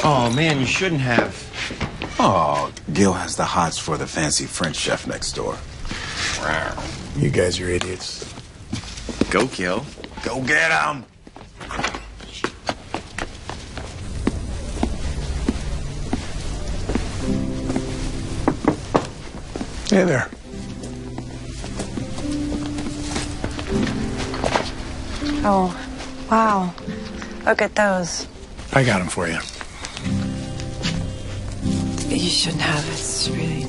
Oh, man, you shouldn't have. Oh, Gil has the hots for the fancy French chef next door. You guys are idiots. Go, Gil. Go get him. Hey there. Oh, wow. Look at those. I got him for you. You shouldn't have. It's really...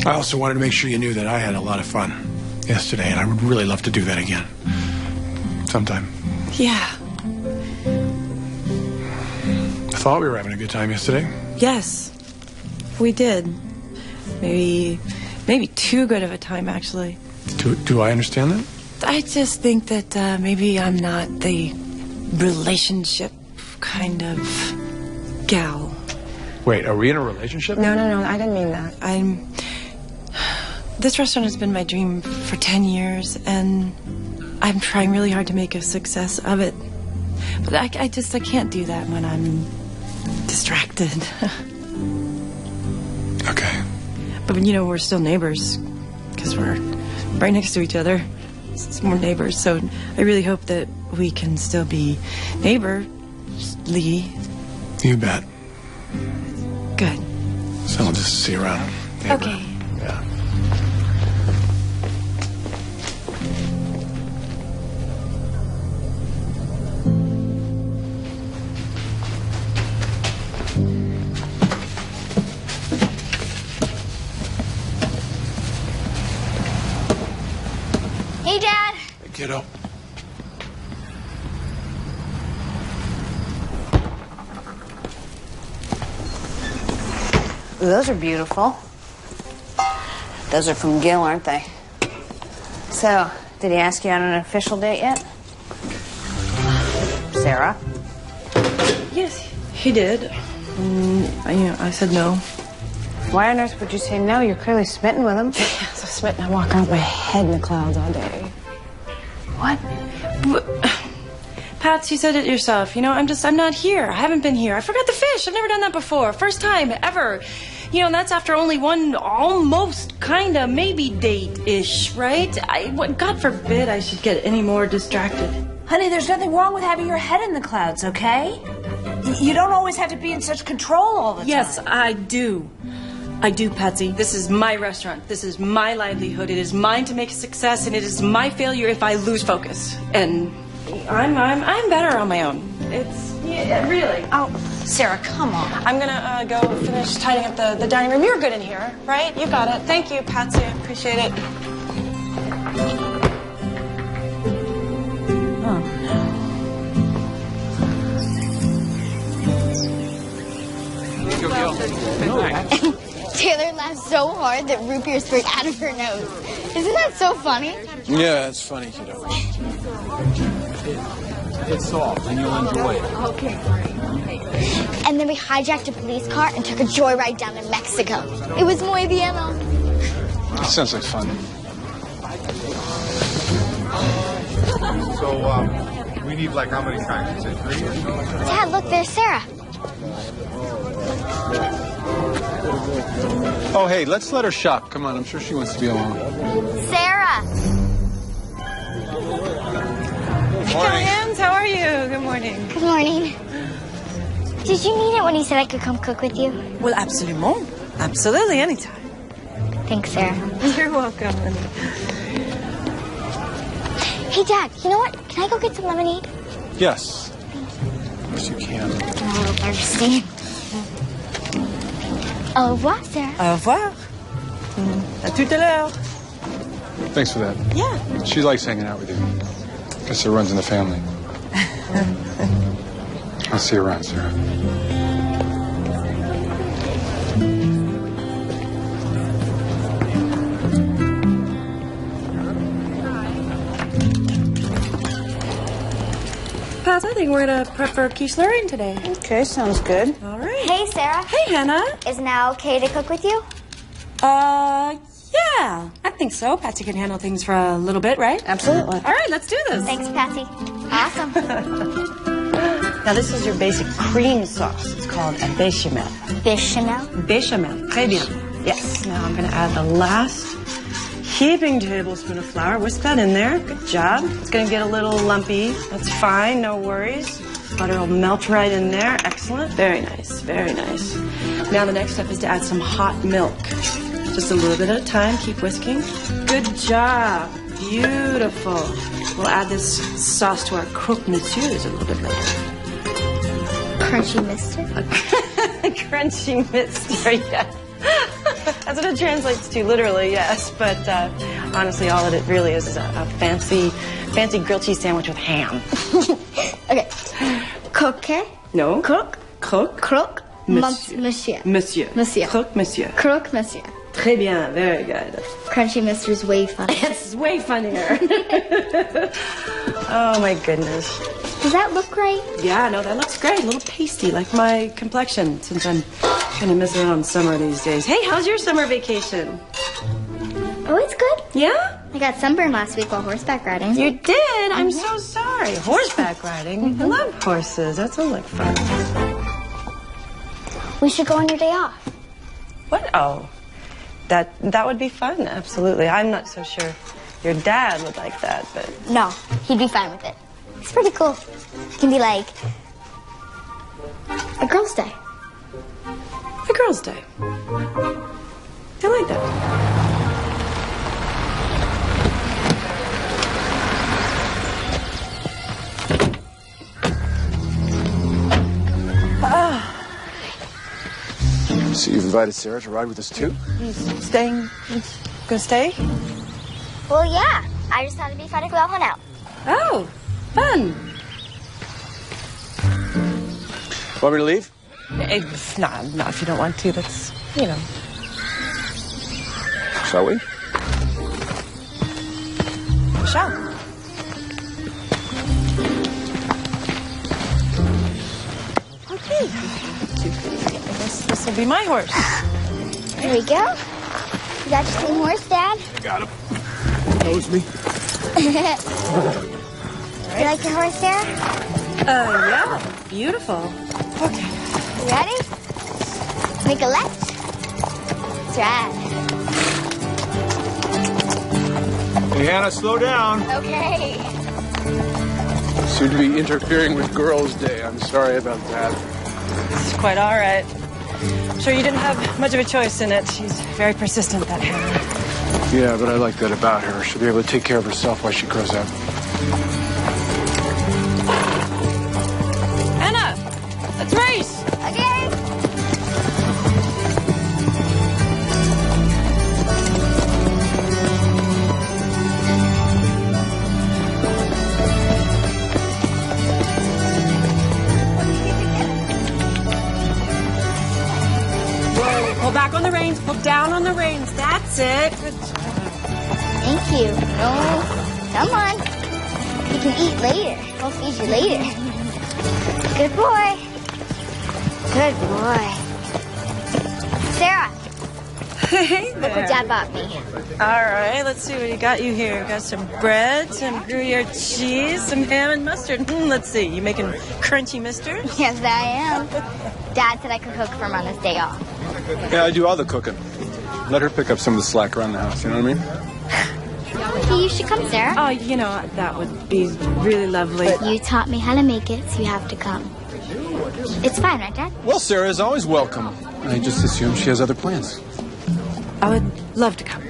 I also wanted to make sure you knew that I had a lot of fun yesterday, and I would really love to do that again. Sometime. Yeah. I thought we were having a good time yesterday. Yes, we did. Maybe too good of a time, actually. Do I understand that? I just think that maybe I'm not the relationship kind of gal. Wait, are we in a relationship? No, I didn't mean that. This restaurant has been my dream for 10 years, and I'm trying really hard to make a success of it. But I can't do that when I'm distracted. Okay. But, we're still neighbors, because we're right next to each other. We're neighbors, so I really hope that we can still be neighborly. You bet. Good. So I'll just see you around. Neighbor. Okay. Yeah. Hey, Dad. Hey, kiddo. Those are beautiful. Those are from Gil, aren't they? So, did he ask you out on an official date yet? Sarah? Yes, he did. I said no. Why on earth would you say no? You're clearly smitten with him. So smitten, I walk around with my head in the clouds all day. What? Pat, you said it yourself. I'm not here. I haven't been here. I forgot the fish. I've never done that before. First time ever. And that's after only one almost, kinda, maybe date-ish, right? God forbid I should get any more distracted. Honey, there's nothing wrong with having your head in the clouds, okay? You don't always have to be in such control all the time. Yes, I do. I do, Patsy. This is my restaurant. This is my livelihood. It is mine to make a success, and it is my failure if I lose focus. And I'm better on my own. Really. Oh, Sarah, come on. I'm gonna go finish tidying up the dining room. You're good in here, right? You got it. Thank you, Patsy. I appreciate it. Taylor laughed so hard that root beer sprayed out of her nose. Isn't that so funny? Yeah, it's funny, kiddo. It's soft, and you'll enjoy it. Okay. And then we hijacked a police car and took a joyride down to Mexico. It was muy bien. That sounds like fun. So, we need like how many tracks? Say 3? Dad, look, there's Sarah. Oh, hey, let's let her shop. Come on, I'm sure she wants to be along. Sarah. Hands, how are you? Good morning. Good morning. Did you mean it when you said I could come cook with you? Well, absolument. Absolutely, anytime. Thanks, Sarah. You're welcome. Hey, Dad, you know what? Can I go get some lemonade? Yes. Yes, you can. I'm a little thirsty. Au revoir, Sarah. Au revoir. À tout à l'heure. Thanks for that. Yeah. She likes hanging out with you. Guess it runs in the family. I'll see you around, Sarah. Pat, I think we're gonna prep for quiche Lorraine today. Okay, sounds good. All right. Hey, Sarah. Hey, Hannah. Is now okay to cook with you? Yeah. I think so. Patsy can handle things for a little bit, right? Absolutely. All right, let's do this. Thanks, Patsy. Awesome. Now, this is your basic cream sauce. It's called a bechamel. Bechamel? Bechamel. Très bien. Yes. Now, I'm going to add the last heaping tablespoon of flour. Whisk that in there. Good job. It's going to get a little lumpy. That's fine. No worries. Butter will melt right in there. Excellent. Very nice. Very nice. Now the next step is to add some hot milk. Just a little bit at a time. Keep whisking. Good job. Beautiful. We'll add this sauce to our croque monsieurs a little bit later. Crunchy mister? Crunchy mister, yeah. That's what it translates to, literally, yes. But honestly, all that it really is a fancy grilled cheese sandwich with ham. Okay. Croquet? No. Croque. Croque? Monsieur. Monsieur. Monsieur. Monsieur. Croque monsieur. Croque monsieur. Très bien. Very good. Crunchy mister's way funny. It's way funnier. Oh, my goodness. Does that look right? Yeah, no, that looks great. A little pasty, like my complexion, since I'm kind of missing out on summer these days. Hey, how's your summer vacation? Oh, it's good. Yeah? I got sunburned last week while horseback riding. You did? I'm so sorry. Horseback riding? I love horses. That sounds like fun. We should go on your day off. What? Oh, that would be fun. Absolutely. I'm not so sure your dad would like that, but... No, he'd be fine with it. It's pretty cool. It can be like a girl's day. A girl's day. I like that. So you've invited Sarah to ride with us too? He's staying. He's gonna stay? Well, yeah. I just thought it'd be fun if we all hung out. Oh, fun. Want me to leave? Not if you don't want to. That's, you know. Shall we? shall. Okay. This will be my horse. There we go. You got your same horse, Dad? I got him. Knows me. You like your horse, Sarah? Yeah. Beautiful. Okay. You ready? Make a left. That's right. Hey, Hannah, slow down. Okay. Seem to be interfering with Girls' Day. I'm sorry about that. It's quite all right. I'm sure you didn't have much of a choice in it. She's very persistent, that Hannah. Yeah, but I like that about her. She'll be able to take care of herself while she grows up. Hannah, let's race. Okay. Pull back on the reins. Pull down on the reins. That's it. Good job. Thank you. No, come on. You can eat later. I'll feed you later. Good boy. Good boy. Sarah. Hey there. Look what Dad bought me. All right, let's see what he got you here. Got some bread, some Gruyere cheese, some ham and mustard. Let's see, you making crunchy misters? Yes, I am. Dad said I could cook for him on his day off. Yeah, I do all the cooking. Let her pick up some of the slack around the house, you know what I mean? Hey, you should come, Sarah. Oh, you know, that would be really lovely. You taught me how to make it, so you have to come. It's fine, right, Dad? Well, Sarah is always welcome. I just assume she has other plans. I would love to come.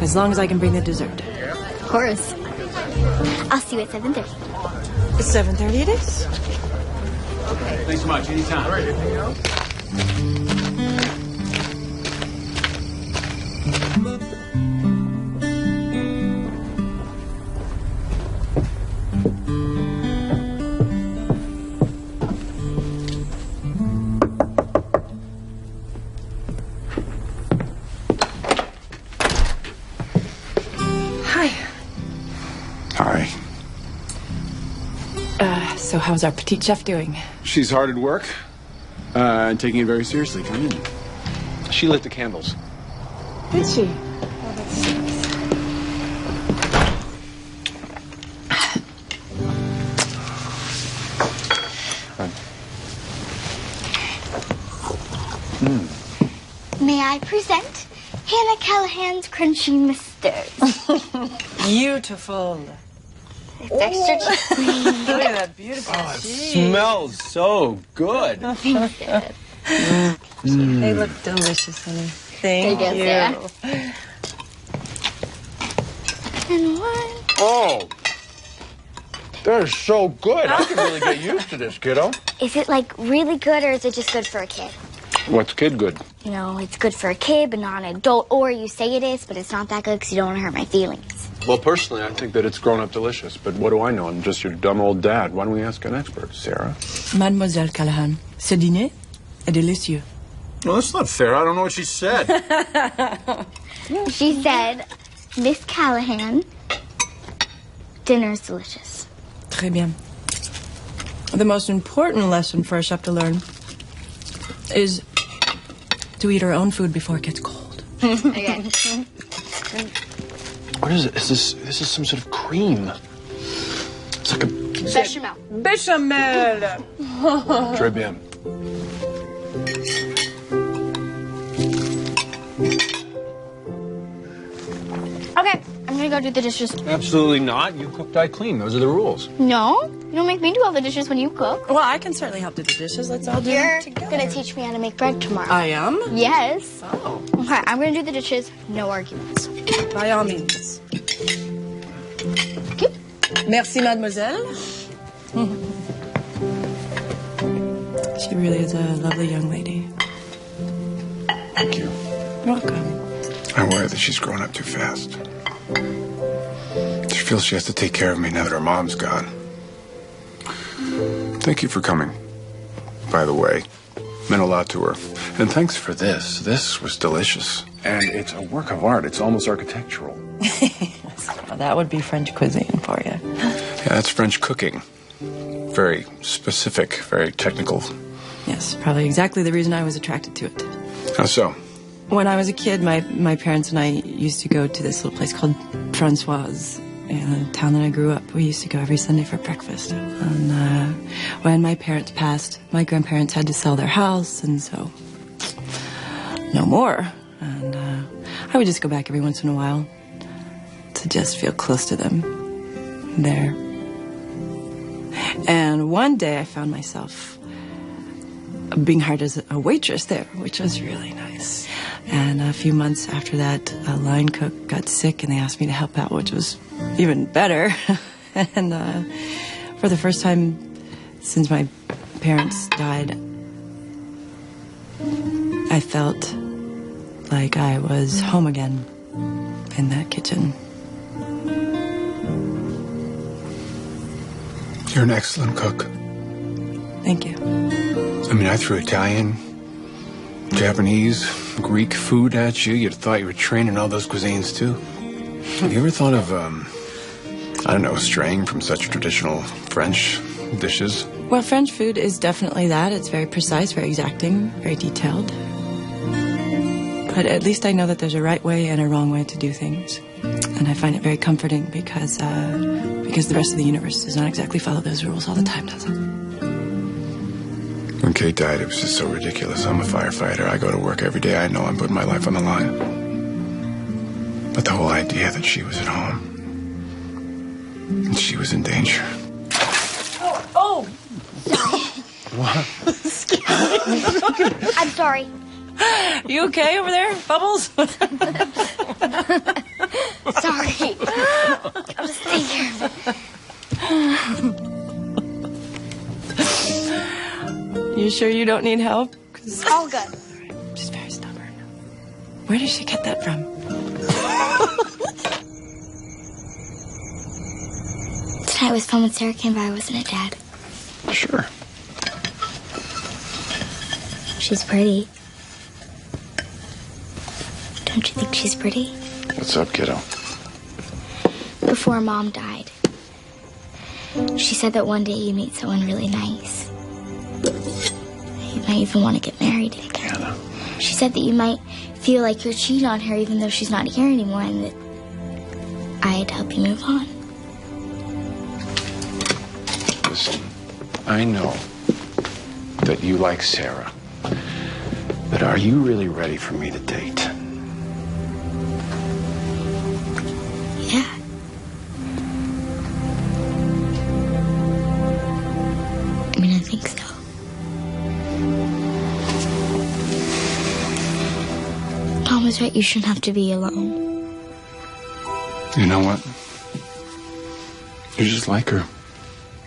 As long as I can bring the dessert. Of course. I'll see you at 7:30. 7:30 it is. Thanks so much. Anytime. Hi. So how's our petite chef doing? She's hard at work and taking it very seriously. Come in. She lit the candles. Did she? May I present Hannah Callahan's Crunchy Misters? Beautiful. It's extra cheese. Look at that beautiful cheese. Smells so good. Thanks, Dad. They look delicious, honey. Thank There you you. go, Sarah. And one. Oh, they're so good. I could really get used to this, kiddo. Is it like really good, or is it just good for a kid? What's kid good? You know, it's good for a kid, but not an adult. Or you say it is, but it's not that good because you don't want to hurt my feelings. Well, personally, I think that it's grown-up delicious. But what do I know? I'm just your dumb old dad. Why don't we ask an expert, Sarah? Mademoiselle Callahan, ce dîner est délicieux. Well, that's not fair. I don't know what she said. She said, Miss Callahan, dinner's delicious. Très bien. The most important lesson for a chef to learn is to eat our own food before it gets cold. Okay. What is it? This is some sort of cream. It's like a... Bechamel. Bechamel. Très bien. Okay, I'm gonna go do the dishes. Absolutely not. You cooked, I clean. Those are the rules. No, you don't make me do all the dishes when you cook. Well, I can certainly help do the dishes. Let's all do You're it together. gonna teach me how to make bread tomorrow. I am? Yes. Oh. Okay, I'm gonna do the dishes. No arguments. By all means. Merci, mademoiselle. She really is a lovely young lady. Thank you. Welcome. I worry that she's grown up too fast. She feels she has to take care of me now that her mom's gone. Thank you for coming. By the way, meant a lot to her. And thanks for this. This was delicious. And it's a work of art. It's almost architectural. Well, that would be French cuisine for you. Yeah, that's French cooking. Very specific, very technical. Yes, probably exactly the reason I was attracted to it. How so? When I was a kid, my parents and I used to go to this little place called Francoise in the town that I grew up. We used to go every Sunday for breakfast. And when my parents passed, my grandparents had to sell their house, and so no more. And I would just go back every once in a while to just feel close to them there. And one day I found myself being hired as a waitress there, which was really nice. And a few months after that, a line cook got sick and they asked me to help out, which was even better. And for the first time since my parents died, I felt like I was home again in that kitchen. You're an excellent cook. Thank you. I mean, I threw Italian, Japanese, Greek food at you. You'd have thought you were trained in all those cuisines, too. Have you ever thought of, I don't know, straying from such traditional French dishes? Well, French food is definitely that. It's very precise, very exacting, very detailed. But at least I know that there's a right way and a wrong way to do things. And I find it very comforting because the rest of the universe does not exactly follow those rules all the time, does it? When Kate died, it was just so ridiculous. I'm a firefighter. I go to work every day. I know I'm putting my life on the line. But the whole idea that she was at home and she was in danger. Oh! What? I'm sorry. You okay over there, Bubbles? Sorry. I'll just take care of it. You sure you don't need help? All good. She's very stubborn. Where did she get that from? Tonight was fun when Sarah came by, wasn't it, Dad? Sure. She's pretty. Don't you think she's pretty? What's up, kiddo? Before Mom died, she said that one day you meet someone really nice. You might even want to get married together. She said that you might feel like you're cheating on her even though she's not here anymore, and that I had to help you move on. Listen, I know that you like Sarah, but are you really ready for me to date? Yeah. I mean, I think so. Mom was right, you shouldn't have to be alone. You know what? You're just like her.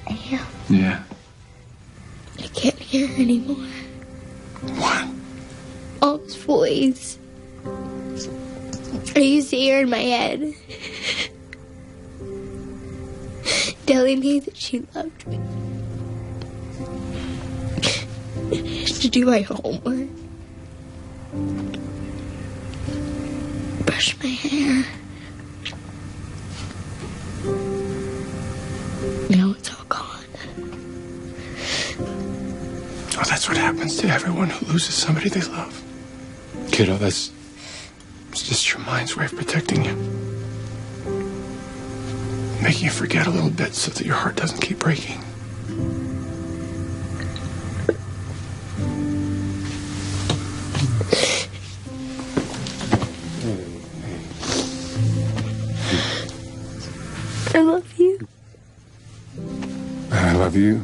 Yeah. Yeah. I can't hear her anymore. What? Mom's voice. I used to hear her in my head. Telling me that she loved me. To do my homework. Brush my hair. Now it's all gone. Oh, that's what happens to everyone who loses somebody they love. Kiddo, it's just your mind's way of protecting you. Making you forget a little bit so that your heart doesn't keep breaking. I love you. I love you.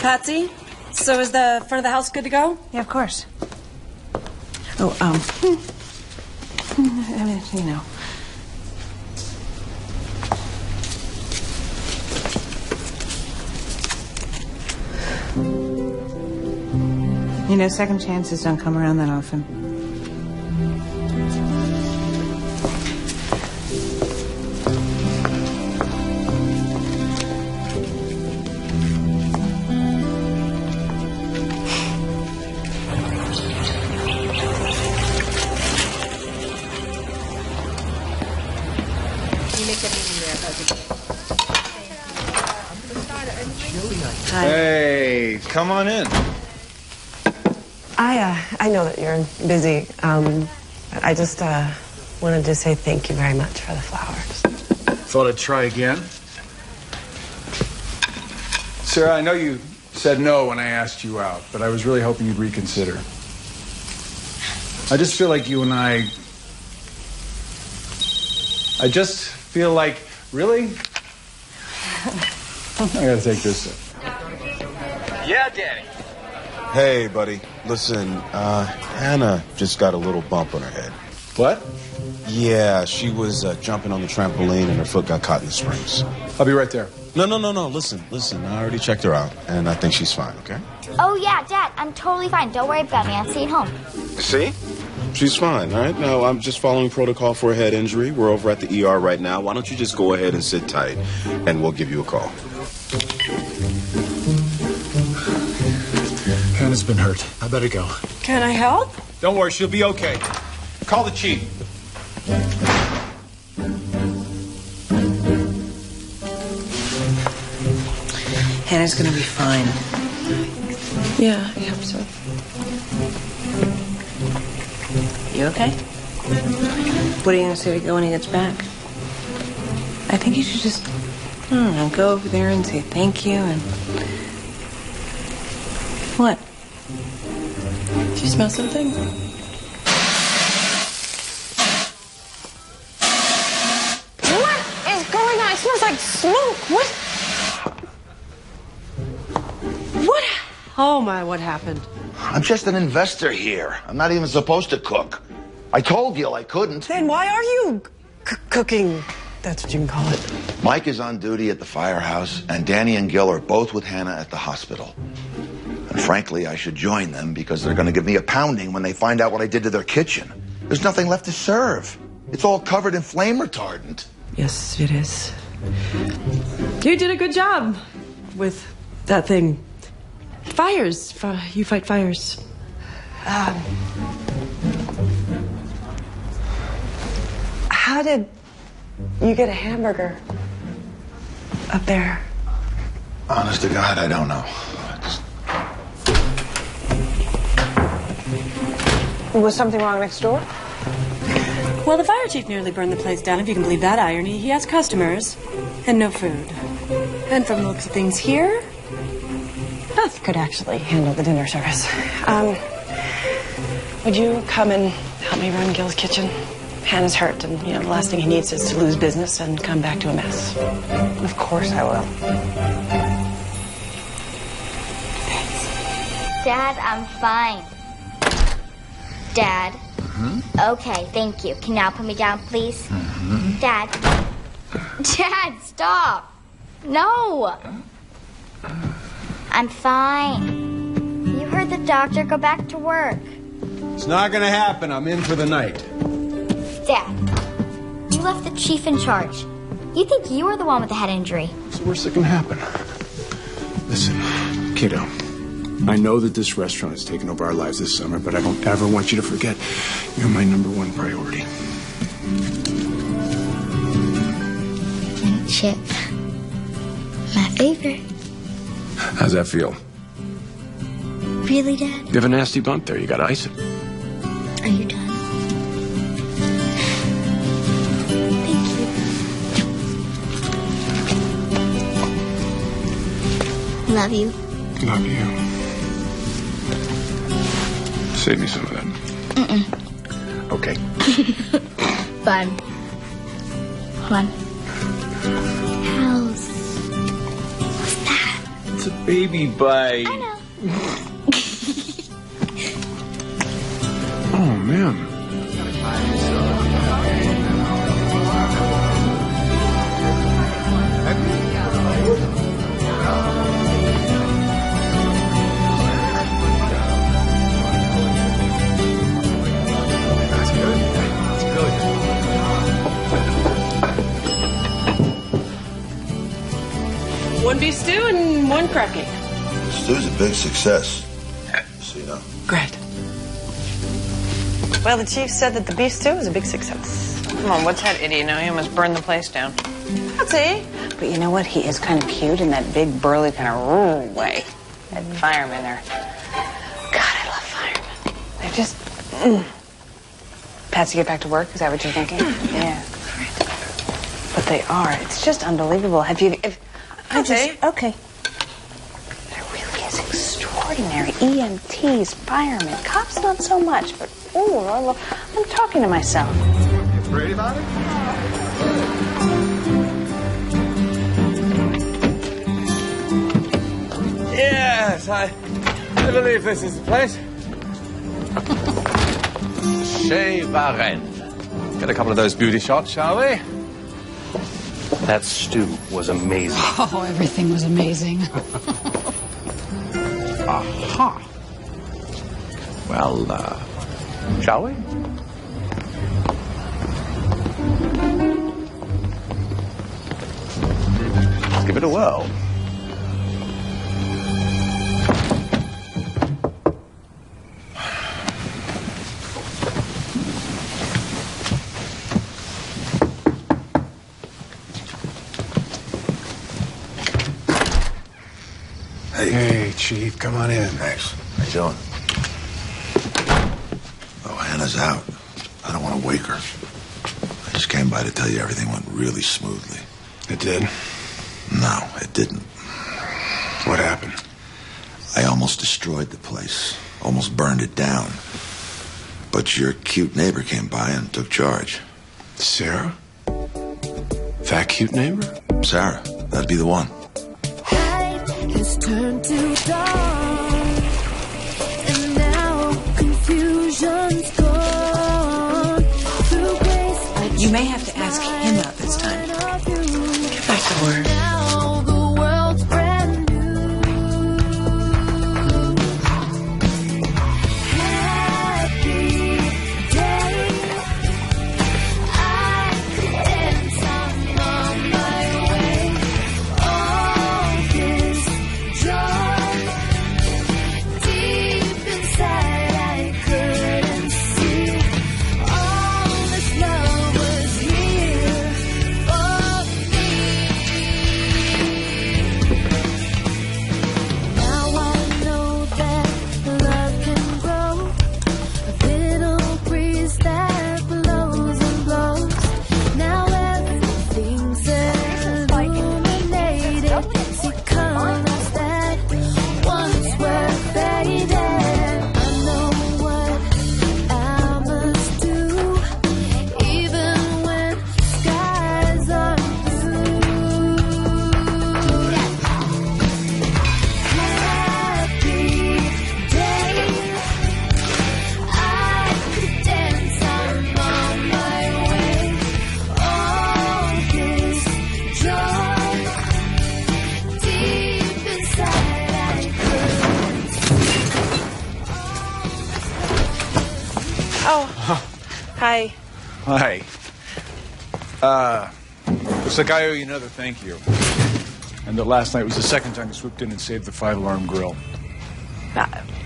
Patsy, so is the front of the house good to go? Yeah, of course. Oh, I mean, you know. You know, second chances don't come around that often. Hey, come on in. I know that you're busy. I just wanted to say thank you very much for the flowers. Thought I'd try again. Sarah, I know you said no when I asked you out, but I was really hoping you'd reconsider. I just feel like you and I just feel like, really? I gotta take this. Yeah, Danny. Hey, buddy. Listen, Hannah just got a little bump on her head. What? Yeah, she was jumping on the trampoline and her foot got caught in the springs. I'll be right there. No. Listen. I already checked her out, and I think she's fine, okay? Oh, yeah, Dad, I'm totally fine. Don't worry about me. I'll see you home. See? She's fine, all right? Now, I'm just following protocol for a head injury. We're over at the ER right now. Why don't you just go ahead and sit tight, and we'll give you a call. Hannah's been hurt. I better go. Can I help? Don't worry, she'll be okay. Call the chief. Hannah's gonna be fine. Yeah, I hope so. You okay? What are you gonna say to go when he gets back? I think you should just, I don't know, go over there and say thank you and... What? Do you smell something? What is going on? It smells like smoke. What? Oh, my, what happened? I'm just an investor here. I'm not even supposed to cook. I told Gil I couldn't. Then why are you cooking? That's what you can call it. Mike is on duty at the firehouse, and Danny and Gil are both with Hannah at the hospital. And frankly, I should join them because they're going to give me a pounding when they find out what I did to their kitchen. There's nothing left to serve. It's all covered in flame retardant. Yes, it is. You did a good job with that thing. Fires. You fight fires. How did you get a hamburger up there? Honest to God, I don't know. Was something wrong next door? Well, the fire chief nearly burned the place down, if you can believe that irony. He has customers and no food. And from the looks of things here, Beth could actually handle the dinner service. Would you come and help me run Gil's kitchen? Hannah's hurt, and, the last thing he needs is to lose business and come back to a mess. Of course I will. Dad, I'm fine. Dad? Okay, thank you. Can you now put me down, please? Dad? Dad, stop! No! I'm fine. You heard the doctor. Go back to work. It's not gonna happen. I'm in for the night. Dad, you left the chief in charge. You think you were the one with the head injury. What's the worst that can happen? Listen, kiddo, I know that this restaurant has taken over our lives this summer, but I don't ever want you to forget you're my #1 priority. And Chip, my favorite. How's that feel? Really, Dad? You have a nasty bump there. You gotta ice it. Are you done? Thank you. Love you. Love you. Save me some of that. Okay. Fun. Hold on. House. What's that? It's a baby bite. I know. Oh, man. one beef stew and one crab cake. Stew's a big success. So, Great. Well, the chief said that the beef stew was a big success. Come on, what's that idiot know? He almost burned the place down. See? But you know what? He is kind of cute in that big, burly kind of way. That firemen are... God, I love firemen. They're just... Patsy, get back to work? Is that what you're thinking? Yeah. But they are. It's just unbelievable. Have you... Okay. There really is extraordinary EMTs, firemen, cops not so much, but... Ooh, I'm talking to myself. You afraid about it? Yes, I believe this is the place. Chez Varenne. Get a couple of those beauty shots, shall we? That stew was amazing. Oh, everything was amazing. Aha. Well, shall we? Let's give it a whirl. Hey, Chief, come on in. Thanks. How you doing? Oh, Hannah's out. I don't want to wake her. I just came by to tell you everything went really smoothly. It did? No, it didn't. What happened? I almost destroyed the place. Almost burned it down. But your cute neighbor came by and took charge. Sarah? That cute neighbor? Sarah. That'd be the one. Has turned to dawn, and now confusion's gone. Through grace, You may have to ask him out this time. Get back to work. now the world's brand new. Happy day. I could dance on my way. All this joy deep inside I couldn't see. All this love was here for me. Now I know that love can grow. A little breeze that blows and blows. Now everything's illuminated. See colors that once were faded. I know what I must do, even when skies are blue. Happy day. I could dance on my way. All this joy deep inside I couldn't Oh. Hi. Hi. Looks like I owe you another thank you. And that last night was the second time you swooped in and saved the 5-alarm grill.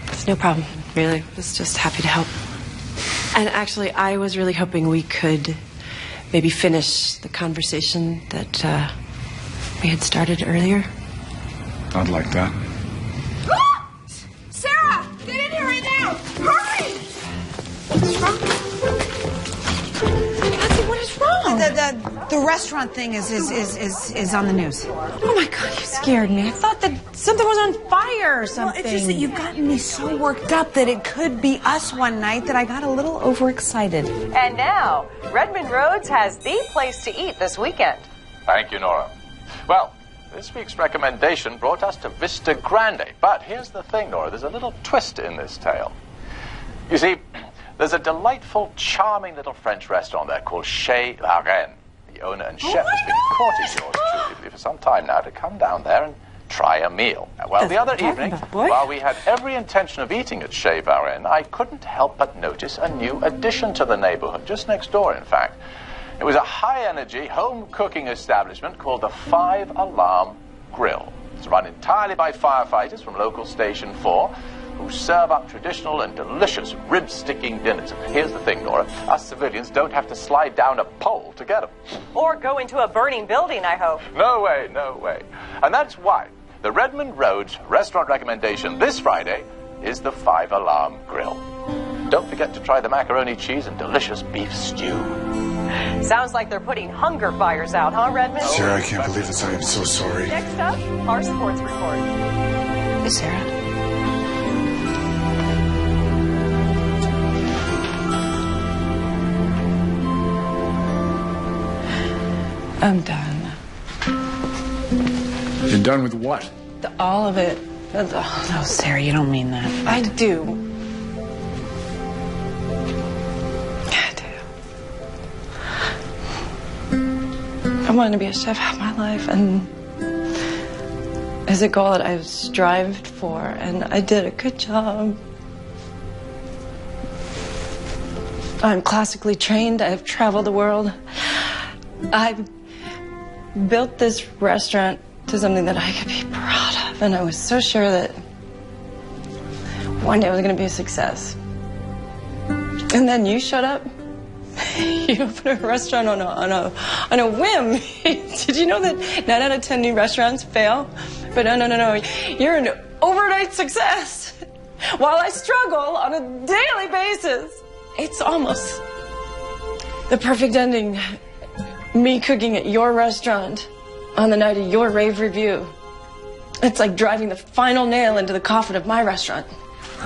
It's no problem, really. I was just happy to help. And actually, I was really hoping we could maybe finish the conversation that we had started earlier. I'd like that. Sarah, get in here right now! Hurry! What's wrong? Patsy, what is wrong? The restaurant thing is on the news. Oh my God, you scared me. I thought that something was on fire or something. Well, it's just that you've gotten me so worked up that it could be us one night that I got a little overexcited. And now, Redmond Roads has the place to eat this weekend. Thank you, Nora. Well, this week's recommendation brought us to Vista Grande. But here's the thing, Nora. There's a little twist in this tale. You see, there's a delightful, charming little French restaurant there called Chez Varenne. The owner and chef has been courting yours truly for some time now to come down there and try a meal. Well, the other evening, while we had every intention of eating at Chez Varenne, I couldn't help but notice a new addition to the neighborhood, just next door, in fact. It was a high-energy, home-cooking establishment called the 5-Alarm Grill. It's run entirely by firefighters from local Station 4. who serve up traditional and delicious rib-sticking dinners. And here's the thing, Nora. Us civilians don't have to slide down a pole to get them. Or go into a burning building, I hope. No way, no way. And that's why the Redmond Roads restaurant recommendation this Friday is the 5 Alarm Grill. Don't forget to try the macaroni cheese and delicious beef stew. Sounds like they're putting hunger fires out, huh, Redmond? Sarah, I can't believe this. I am so sorry. Next up, our sports report. Hey, Sarah. I'm done. You're done with what? All of it. Oh, Sarah, you don't mean that. I do. I wanted to be a chef half my life, and it's a goal that I've strived for, and I did a good job. I'm classically trained. I've traveled the world. I've built this restaurant to something that I could be proud of, and I was so sure that one day it was going to be a success. And then you showed up. You opened a restaurant on a whim. Did you know that 9 out of 10 new restaurants fail? But no. You're an overnight success. While I struggle on a daily basis. It's almost the perfect ending. Me cooking at your restaurant on the night of your rave review. It's like driving the final nail into the coffin of my restaurant.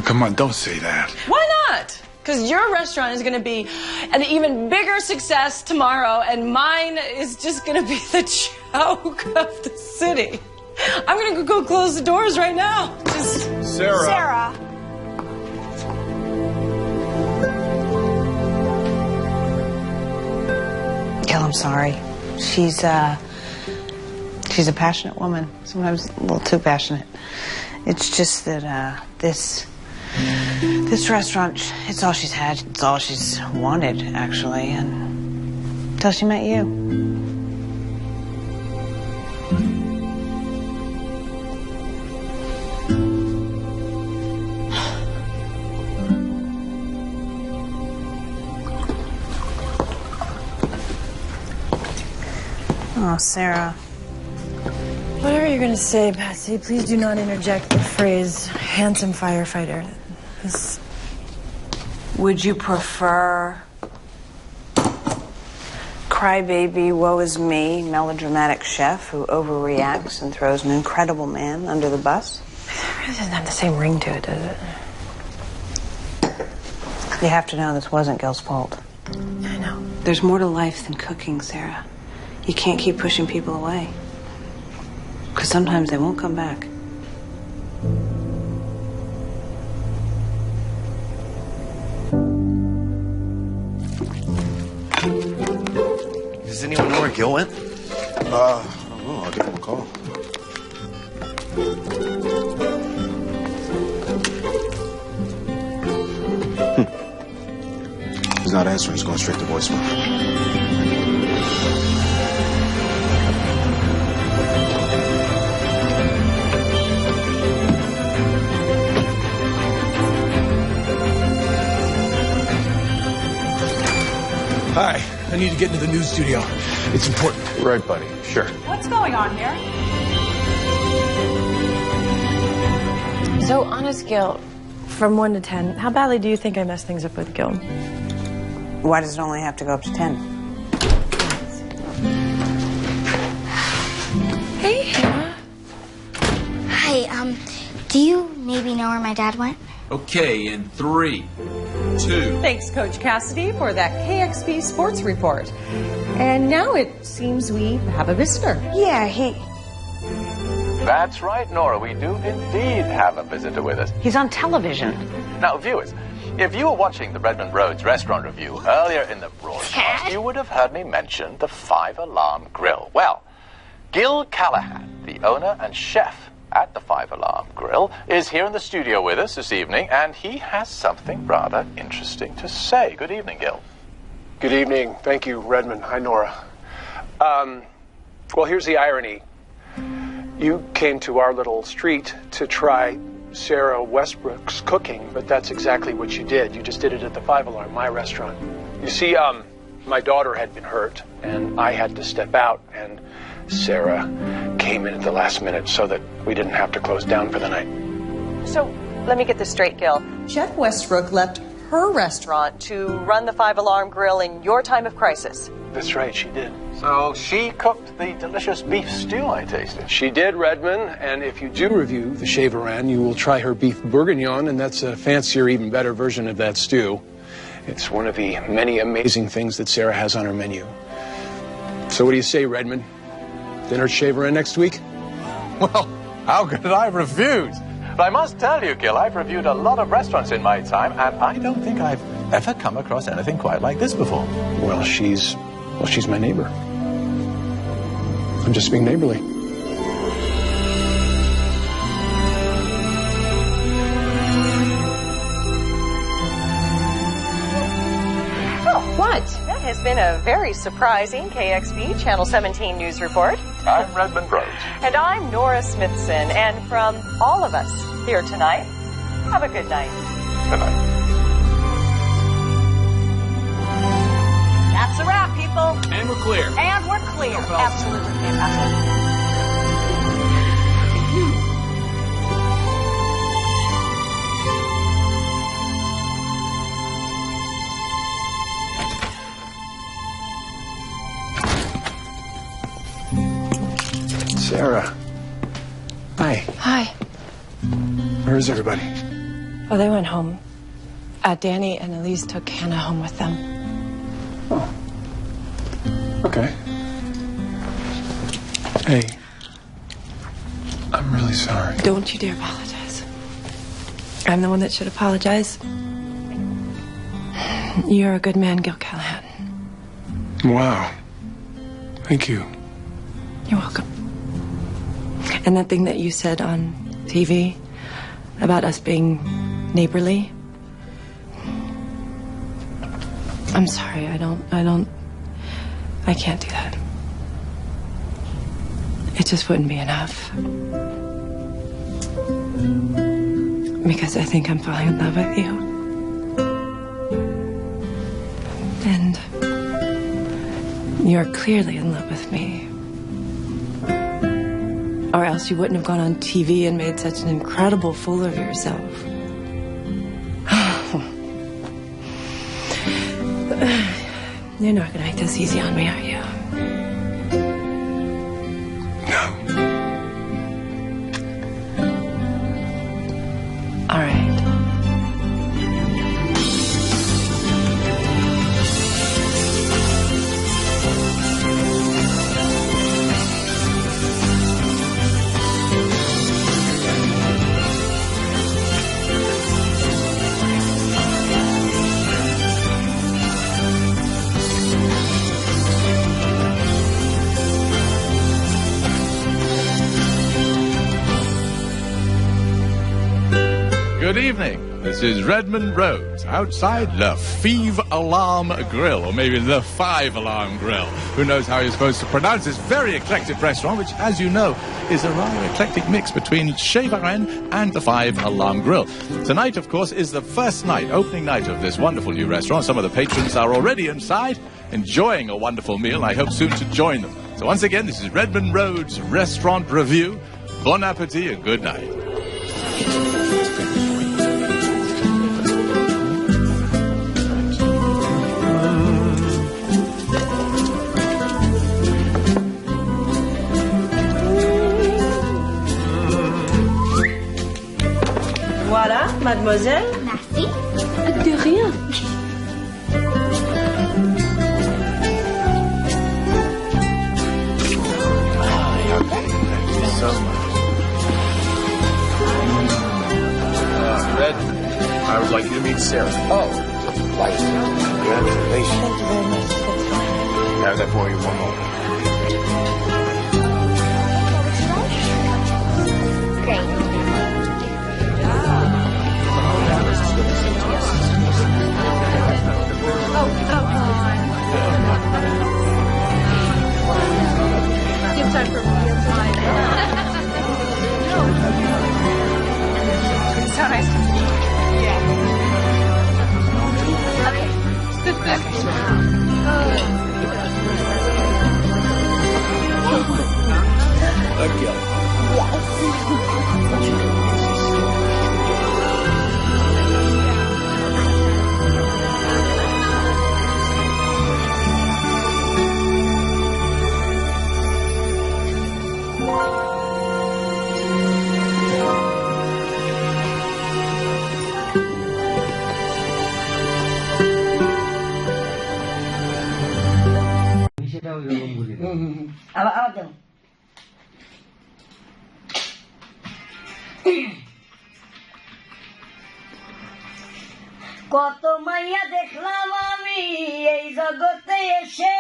Come on, don't say that. Why not? Because your restaurant is going to be an even bigger success tomorrow, and mine is just going to be the joke of the city. I'm going to go close the doors right now. Just Sarah. Sarah. Gil, I'm sorry. She's a passionate woman. Sometimes a little too passionate. It's just that this restaurant, it's all she's had. It's all she's wanted, actually, and until she met you. Oh, Sarah. whatever you're going to say, Patsy, please do not interject the phrase handsome firefighter. This... Would you prefer crybaby, woe is me, melodramatic chef who overreacts and throws an incredible man under the bus? It really doesn't have the same ring to it, does it? You have to know this wasn't Gil's fault. I know. There's more to life than cooking, Sarah. You can't keep pushing people away. Because sometimes they won't come back. Does anyone know where Gil went? I don't know. I'll give him a call. He's not answering. He's going straight to voicemail. Hi, I need to get into the news studio. It's important. Right, buddy. Sure. What's going on here? So, on a scale from 1 to 10, how badly do you think I messed things up with Gil? Why does it only have to go up to 10? Hey, Hannah. Hi, do you maybe know where my dad went? Okay, in 3, 2. Thanks, Coach Cassidy, for that KXP Sports Report. And now it seems we have a visitor. Yeah, That's right, Nora. We do indeed have a visitor with us. he's on television. Now, viewers, if you were watching the Redmond Roads restaurant review earlier in the broadcast, you would have heard me mention the 5 Alarm Grill. Well, Gil Callahan, the owner and chef at the 5 Alarm Grill, is here in the studio with us this evening, and he has something rather interesting to say. Good evening, Gil. Good evening. Thank you, Redmond. Hi, Nora. Well, here's the irony. You came to our little street to try Sarah Westbrook's cooking, but that's exactly what you did. You just did it at the Five Alarm, my restaurant. You see, my daughter had been hurt, and I had to step out, and Sarah came in at the last minute so that we didn't have to close down for the night. So, let me get this straight, Gil. Chef Westbrook left her restaurant to run the Five Alarm Grill in your time of crisis. That's right, she did. So she cooked the delicious beef stew I tasted. She did, Redmond, and if you do review the Chevron, you will try her beef bourguignon, and that's a fancier, even better version of that stew. It's one of the many amazing things that Sarah has on her menu. So what do you say, Redmond? Dinner at Chevron next week? Well, how could I refuse? But I must tell you, Gil, I've reviewed a lot of restaurants in my time, and I don't think I've ever come across anything quite like this before. Well, she's my neighbor. I'm just being neighborly. Oh, what? That has been a very surprising KXB Channel 17 news report. I'm Redmond Rhodes. And I'm Nora Smithson. And from all of us here tonight, have a good night. Good night. That's a wrap, people. And we're clear. And we're clear. Absolutely fantastic. Sarah. Hi. Hi. Where is everybody? Oh, they went home. Danny and Elise took Hannah home with them. Oh. Okay. Hey. I'm really sorry. Don't you dare apologize. I'm the one that should apologize. You're a good man, Gil Callahan. Wow. Thank you. You're welcome. And that thing that you said on TV about us being neighborly, I'm sorry, I can't do that. It just wouldn't be enough. Because I think I'm falling in love with you. And you're clearly in love with me. Or else you wouldn't have gone on TV and made such an incredible fool of yourself. You're not going to make this easy on me, are you? No. All right. Good evening. This is Redmond Rhodes outside the Five Alarm Grill, or maybe the Five Alarm Grill. Who knows how you're supposed to pronounce this very eclectic restaurant, which, as you know, is a rather eclectic mix between Chevron and the Five Alarm Grill. Tonight, of course, is the first night, opening night of this wonderful new restaurant. Some of the patrons are already inside, enjoying a wonderful meal. I hope soon to join them. So once again, this is Redmond Rhodes Restaurant Review. Bon appetit and good night. Voilà, mademoiselle. Merci. De rien. So much. Red, I would like you to meet Sarah. Oh, delight. Congratulations. Thank you very much. Have that for you one moment. Great. Give time for meal time. সেটা ওই রকম বলি আবার আবার দাও কত মাইয়া দেখলাম আমি এই জগতে এসে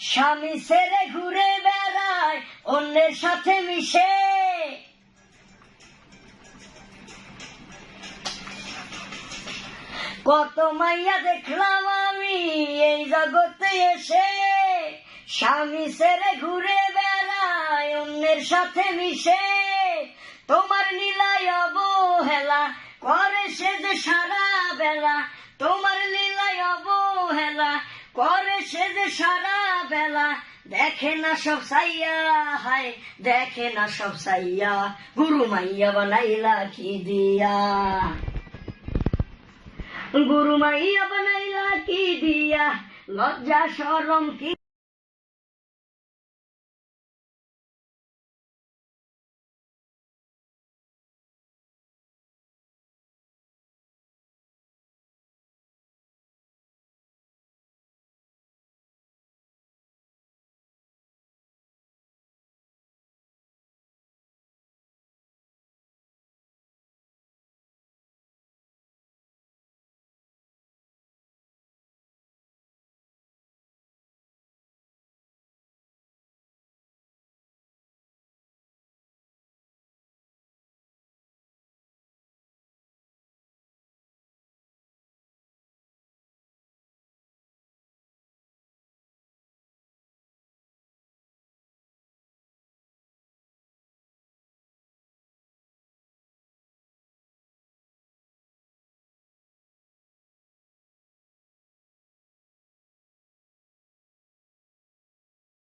স্বামী ছেড়ে ঘুরে বেড়ায় অন্যের সাথে মিশে কত মাইয়া দেখলাম আমি এই জগতে এসে স্বামী ছেড়ে ঘুরে বেড়ায় অন্যের সাথে মিশে তোমার নীলায় অবহেলা করে সে যে সারা বেলা তোমার লীলায় অবহেলা করে সে যে সারা বেলা দেখে না সব সাইয়া হায় দেখে না সব সাইয়া গুরু মাইয়া বানাইলা কি দিয়া গুরু মাইয়া বানাইলা কি দিয়া লজ্জা শরম কি